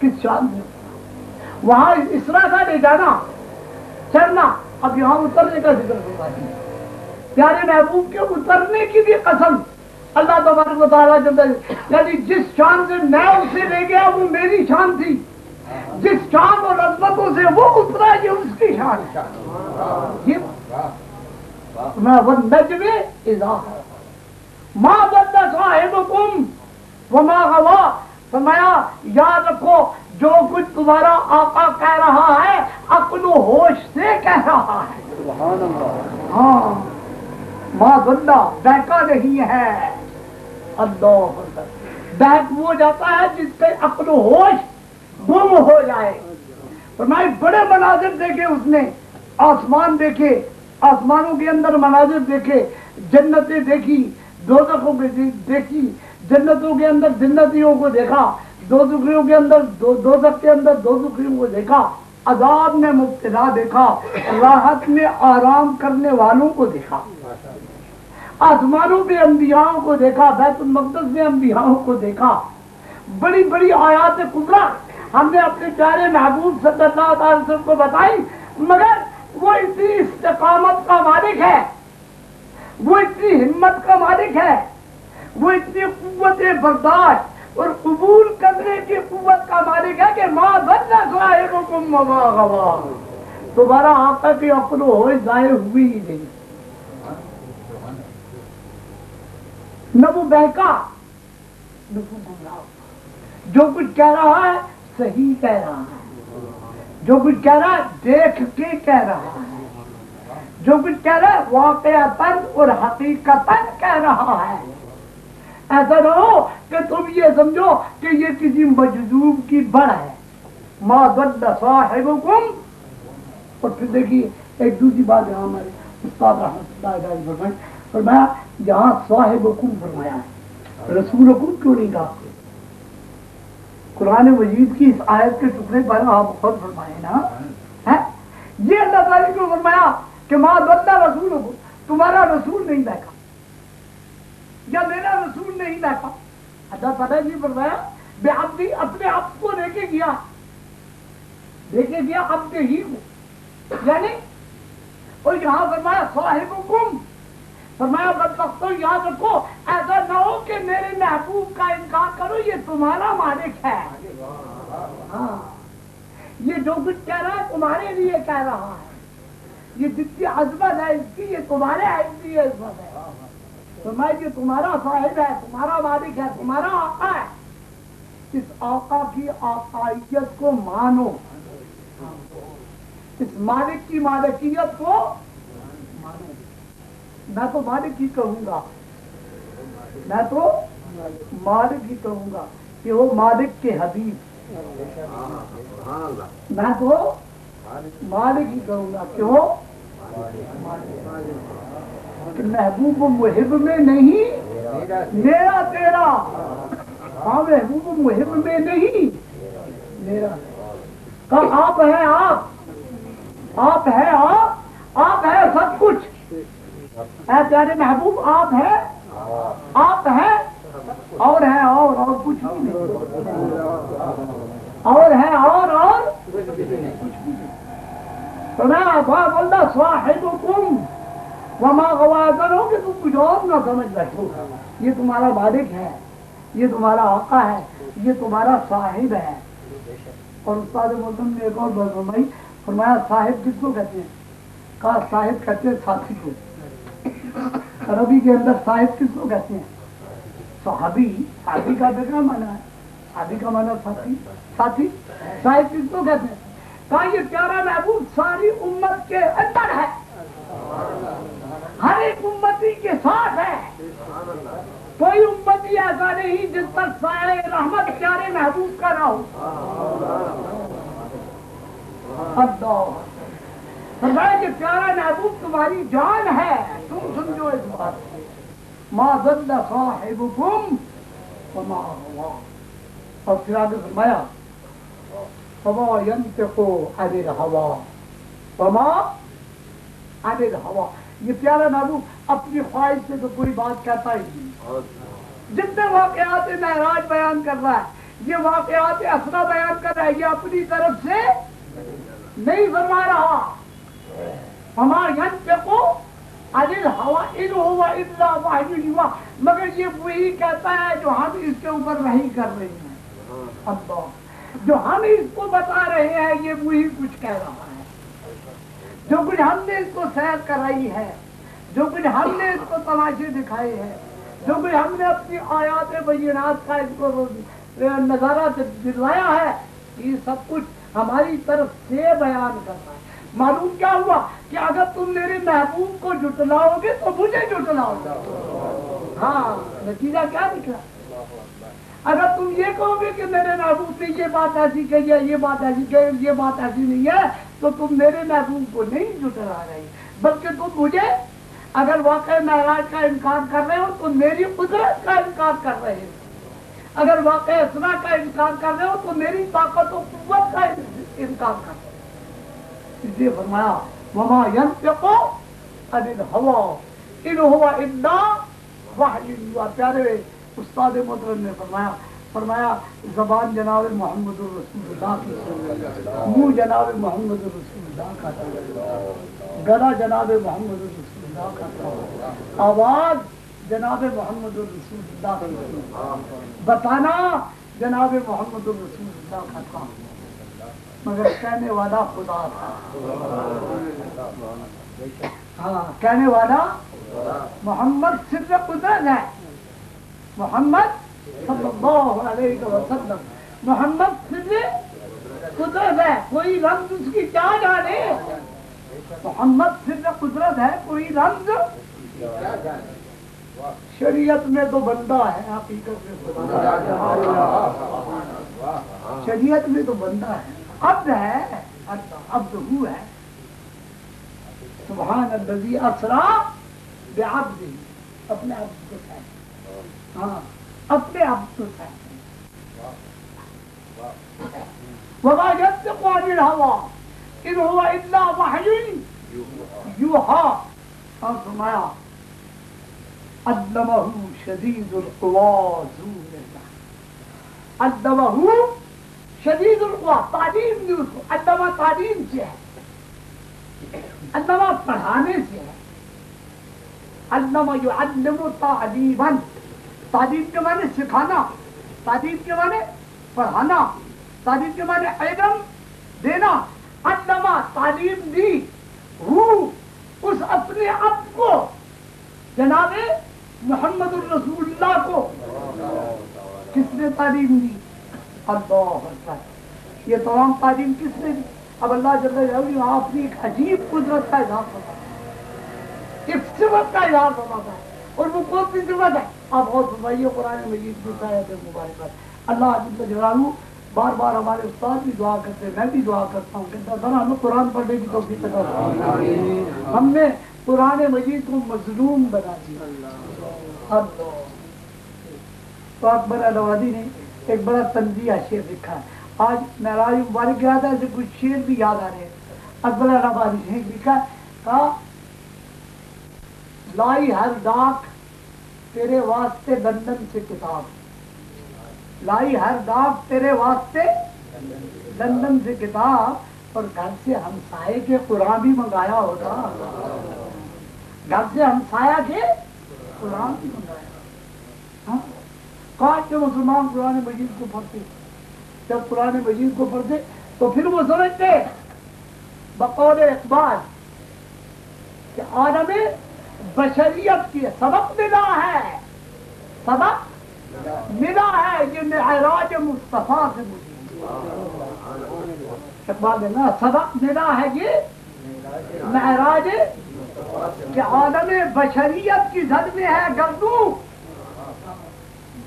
کس شان میں وہاں اسرا کا لے جانا چڑھنا، اب یہاں اترنے کا ذکر ہوتا ہے۔ پیارے محبوب کے اترنے کی بھی قسم اللہ تبارک و تعالیٰ یعنی جس شان سے میں اسے لے گیا وہ میری شان تھی، جس شان اور عظمتوں سے وہ اترا یہ اس کی کی شان ہے. یہ والنجم اذا ما ضل صاحبکم وما غوا. فرمایا یاد رکھو جو کچھ تمہارا آقا کہہ رہا ہے عقل و ہوش سے کہہ رہا ہے. سبحان اللہ. ہاں ما ضل بہکا نہیں ہے. اللہ بہک وہ جاتا ہے جس کے عقل و ہوش گم ہو جائے. فرمایا بڑے مناظر دیکھے اس نے, آسمان دیکھے, آسمانوں کے اندر مناظر دیکھے, جنتیں دیکھی, دوزخوں کو دیکھی, جنتوں کے اندر جنتیوں کو دیکھا, دوزخیوں کے اندر دوزخ کے اندر دوزخیوں کو دیکھا, عذاب میں مبتلا دیکھا, راحت میں آرام کرنے والوں کو دیکھا, آسمانوں پہ انبیاءوں کو دیکھا, بیت المقدس میں انبیاءوں کو دیکھا. بڑی بڑی آیات کبریٰ ہم نے اپنے پیارے محبوب صلی اللہ علیہ وسلم کو بتائی, مگر وہ اتنی استقامت کا مالک ہے, وہ اتنی ہمت کا مالک ہے, وہ اتنی قوت برداشت اور قبول کرنے کی قوت کا مالک ہے کہ ما ضل صاحبکم وما غوا. تمہارا آقا کی عقل و ہوش ظاہر ہوئی ہی نہیں, نہ وہ بہکا نہ وہ گمراہ. جو کچھ کہہ رہا ہے صحیح کہہ رہا ہے, جو کچھ کہہ رہا ہے دیکھ کے کہہ رہا ہے, جو کچھ کہہ رہا ہے واقعتاً اور حقیقتاً کہہ رہا ہے. ایسا نہ ہو کہ تم یہ سمجھو کہ یہ کسی مجذوب کی بڑھ ہے. ما ضل صاحبکم. اور پھر دیکھیے ایک دوسری بات یہاں ہمارے استاد رحمۃ اللہ علیہ فرمایا, یہاں صاحبکم فرمایا ہے, رسولکم کیوں نہیں کہا؟ قرآن مجید کی اس آیت کے ٹکڑے پر آپ خود فرمائے نا, یہ اللہ تعالیٰ نے فرمایا کہ ما ضل رسولکم, تمہارا رسول نہیں دیکھا یا میرا رسول نہیں دیکھا. اللہ تعالیٰ نے فرمایا بے عبدی, اپنے آپ کو دیکھے گیا عبد ہی کو, یعنی اور یہاں فرمایا صاحبکم. فرمایا بدبختوں یاد رکھو ایسا نہ ہو کہ میرے محبوب کا انکار کرو, یہ تمہارا مالک ہے. ہاں یہ جو کچھ کہہ رہا ہے تمہارے لیے کہہ رہا ہے, یہ جتنی عظمت ہے اس کی یہ تمہارے ایسی عظمت ہے. فرمایا کہ تمہارا صاحب ہے, تمہارا مالک ہے, تمہارا آقا ہے. اس آقا کی آقائیت کو مانو, اس مالک کی مالکیت کو مانو. میں تو مالک ہی کہوں گا, میں تو مالک ہی کہوں گا کہ وہ مالک کے حبیب, میں تو مالک ہی کہوں گا کہ وہ کہ محبوب و محب میں نہیں میرا تیرا. ہاں محبوب و محب میں نہیں میرا. کہا آپ ہے, آپ ہے, آپ ہے سب کچھ. اے پیارے محبوب آپ ہے, آپ ہے اور ہے اور کچھ نہیں, اور ہے اور کچھ نہیں. فرمایا صاحبکم وما غوا. کرو کہ تم کچھ اور نہ سمجھ بیٹھو, یہ تمہارا مالک ہے, یہ تمہارا آقا ہے, یہ تمہارا صاحب ہے. اور استاد محترم نے ایک اور بات فرمائی, فرمایا صاحب کس کو کہتے ہیں؟ کہا صاحب کہتے ہیں ساتھی کو. عربی کے اندر صاحب کس کو کہتے ہیں؟ صحابی. صحابی کا کیا معنی ہے؟ صحابی کا معنی ساتھی, ساتھی. صاحب کس کو کہتے ہیں؟ کہا یہ پیارا محبوب ساری امت کے اندر ہے, ہر ایک امتی کے ساتھ ہے. کوئی امتی ایسا نہیں جس پر سایہ رحمت پیارے محبوب کا نہ ہو. فرمایا کہ پیارا محبوب تمہاری جان ہے, تم سمجھو اس بات کو. ما ضل صاحبکم وما غوا. اور پھر آگے فرمایا وما ينطق عن الهوى وما عن الهوى. یہ پیارا محبوب اپنی خواہش سے تو کوئی بات کہتا ہی نہیں. جتنے واقعات معراج بیان کر رہا ہے, یہ واقعات اسرا بیان کر رہا ہے, یہ اپنی طرف سے نہیں فرما رہا. وما ينطق عن الهوى ان هو الا وحی یوحی. مگر یہ وہی کہتا ہے جو ہم اس کے اوپر وحی کر رہے ہیں. اللہ جو ہم اس کو بتا رہے ہیں یہ وہی کچھ کہہ رہا ہے. جو کچھ ہم نے اس کو سیر کرائی ہے، جو کچھ ہم نے اس کو تماشے دکھائے ہیں، جو کچھ ہم نے اپنی آیات بینات کا اس کو نظارہ دلوایا ہے، یہ سب کچھ ہماری طرف سے بیان کرنا ہے۔ معلوم کیا ہوا کہ اگر تم میرے محبوب کو جھٹلاؤ گے تو مجھے جھٹلاؤ گے۔ ہاں، نتیجہ کیا نکلا؟ اگر تم یہ کہو گے کہ میرے محبوب نے یہ بات ایسی کہی ہے، یہ بات ایسی کہی ہے، یہ بات ایسی نہیں ہے، تو تم میرے محبوب کو نہیں جھٹلا رہے، بلکہ تم مجھے اگر واقع معراج کا انکار کر رہے ہو تو میری قدرت کا انکار کر رہے ہو، اگر واقع اسنا کا انکار کر رہے ہو تو میری طاقت و قوت کا انکار کر رہے ہو۔ اس لیے فرمایا وما ينطق عن الهوى ان هو الا وحی یوحی۔ پیارے استاد محترم نے فرمایا زبان جناب محمد الرسول اللہ کی، منہ جناب محمد الرسول اللہ کا، گلا جناب محمد الرسول اللہ کا، آواز جناب محمد الرسول اللہ کا، بتانا جناب محمد الرسول اللہ کا تھا، مگر کہنے والا خدا تھا۔ ہاں، کہنے والا محمد سر قدرت ہے، محمد صلی اللہ علیہ وسلم محمد سر قدرت ہے، کوئی رمز اس کی کیا جانے، محمد سر قدرت ہے، کوئی رمز شریعت میں تو بندہ ہے، حقیقت میں خدا ہے، شریعت میں تو بندہ ہے، عبد ہے، عبد ہو ہے۔ سبحان الذی اسریٰ بعبدہ، اپنے عبد کو کہتے ہیں، ہاں اپنے عبد کو کہتے ہیں۔ وما ينطق عن الهوى ان هو الا وحی یوحی۔ اور فرمایا علمہ شدید القویٰ ذو مرہ، علمہ شدید القویٰ، تعلیم دی اس کو، علمہ تعلیم سے ہے، علمہ پڑھانے سے ہے، علمہ یعلم تعلیما، تعلیم کے معنی سکھانا، تعلیم کے معنی پڑھانا، تعلیم کے معنی علم دینا، علمہ تعلیم دی، اس اپنے آپ کو جناب محمد الرسول اللہ کو کس نے تعلیم دی؟ اللہ اکبر۔ یہ تمام تعلیم کس نے دی؟ اب اللہ جل جلالہ آپ نے ایک عجیب قدرت کا اظہار فرمایا، ایک صفت کا اظہار فرمایا ہے، اور وہ کون سی صفت ہے؟ آپ غور فرمائیے قرآن مجید کی آیت مبارکہ۔ اللہ جل جلالہ بار بار ہمارے استاد بھی دعا کرتے ہیں، میں بھی دعا کرتا ہوں کہ اللہ تعالیٰ ہمیں قرآن پڑھنے کی توفیق عطا فرمائے، ہم نے قرآن مجید کو مظلوم بنا دیا۔ اللہ تو اکبر الوادی نے ایک بڑا تنزیہ شعر لکھا ہے، آج معراج مبارک گیا تھا، اسے کچھ شعر بھی یاد آ رہے ہیں۔ اکبر الوادی نے لکھا، کہا لائی ہر ڈاک تیرے واسطے لندن سے کتاب، لائی ہر ڈاک تیرے واسطے لندن سے کتاب، اور گھر سے ہمسائے کے قرآن بھی منگایا ہوتا، گھر سے ہمسایہ کے قرآن بھی منگایا۔ کاش کے مسلمان قرآن مجید کو پڑھتے، جب قرآن مجید کو پڑھتے تو پھر وہ سمجھتے بقول اقبال کہ عالم بشریت کی سبق ملا ہے، سبق ملا ہے یہ معراج مصطفیٰ سے مجھے، اقبال نے سبق ملا ہے یہ معراج کہ عالم بشریت کی زد میں ہے گردوں،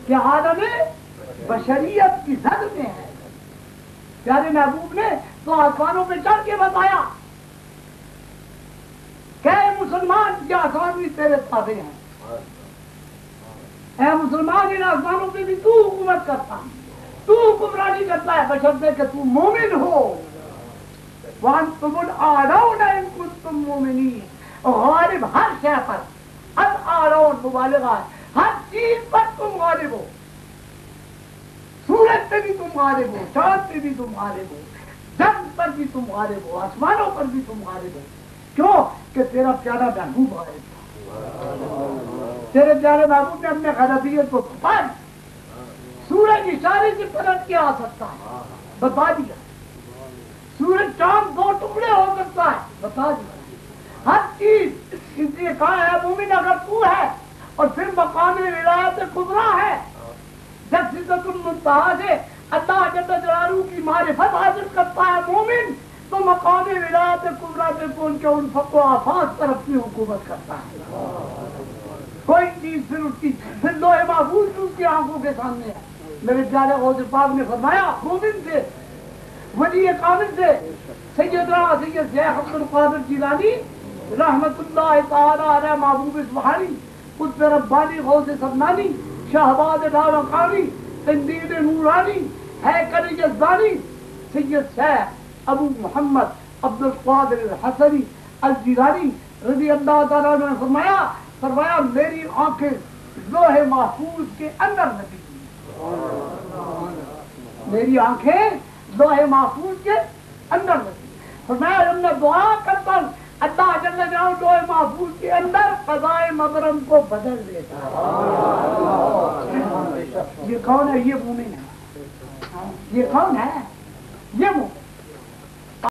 کہ عالم بشریت کی زد میں ہے۔ پیارے محبوب نے تو آسمانوں پہ چڑھ کے بتایا کہ اے مسلمان یہ آسمان بھی تیرے تابع ہیں، اے مسلمان ان آسمانوں پہ بھی تو حکومت کرتا، تو حکمرانی کرتا ہے، بشرطے کہ تو مومن ہو۔ وَأَنْتُمُ الْأَعْلَوْنَ إِن كُنتُم مُؤْمِنِينَ، غالب ہر شے پر، الْأَعْلَوْنَ مبالغہ ہے، ہر چیز پر تم غالب ہو، سورج پہ بھی تم غالب ہو، چاند پہ بھی تم غالب ہو، زمین پر بھی تم غالب ہو، آسمانوں پر بھی تم غالب ہو۔ کیوں کہ تیرا پیارا محبوب غالب تھا، تیرے پیارے محبوب نے اپنے غلبیت کو پر سورج اشارے سے پلٹ کے آ سکتا ہے، بتا دیا، سورج چاند دو ٹکڑے ہو سکتا ہے، بتا دیا، چیز اس لیے کہا ہے مومن اگر تو ہے اور پھر مقام ولایت کبریٰ ہے، جب سدرۃ المنتہا سے اللہ جل جلالہ کی معرفت حاصل کرتا ہے مومن، تو مقام ولایت کبریٰ پہ پہنچ کے ان فقر و آفات پر اپنی حکومت کرتا ہے۔ کوئی چیز پھر اس کی پھر لوح محفوظ اس کی آنکھوں کے سامنے ہے۔ میرے پیارے غوث پاک نے فرمایا مومن سے، ولی کامل سے، سیدنا سید شیخ عبد القادر جیلانی رحمت اللہ تعالی علیہ، محبوب سبحانی، قطب ربانی، غوث سبنانی، شہباز لاوقانی، تندید نورانی، ہیکل یزدانی، سید شیخ ابو محمد عبد القادر الحسنی الجیلانی رضی اللہ تعالیٰ عنہ نے فرمایا میری آنکھیں لوح محفوظ کے اندر لگی ہوئی، میری آنکھیں لوح محفوظ کے اندر لگی۔ فرمایا جب میں دعا کرتا ہوں اللہ جل جلالہ لوح محفوظ کے اندر قضائے مبرم کو بدل دیتا ہے۔ یہ کون ہے؟ یہ مومن ہے۔ یہ کون ہے؟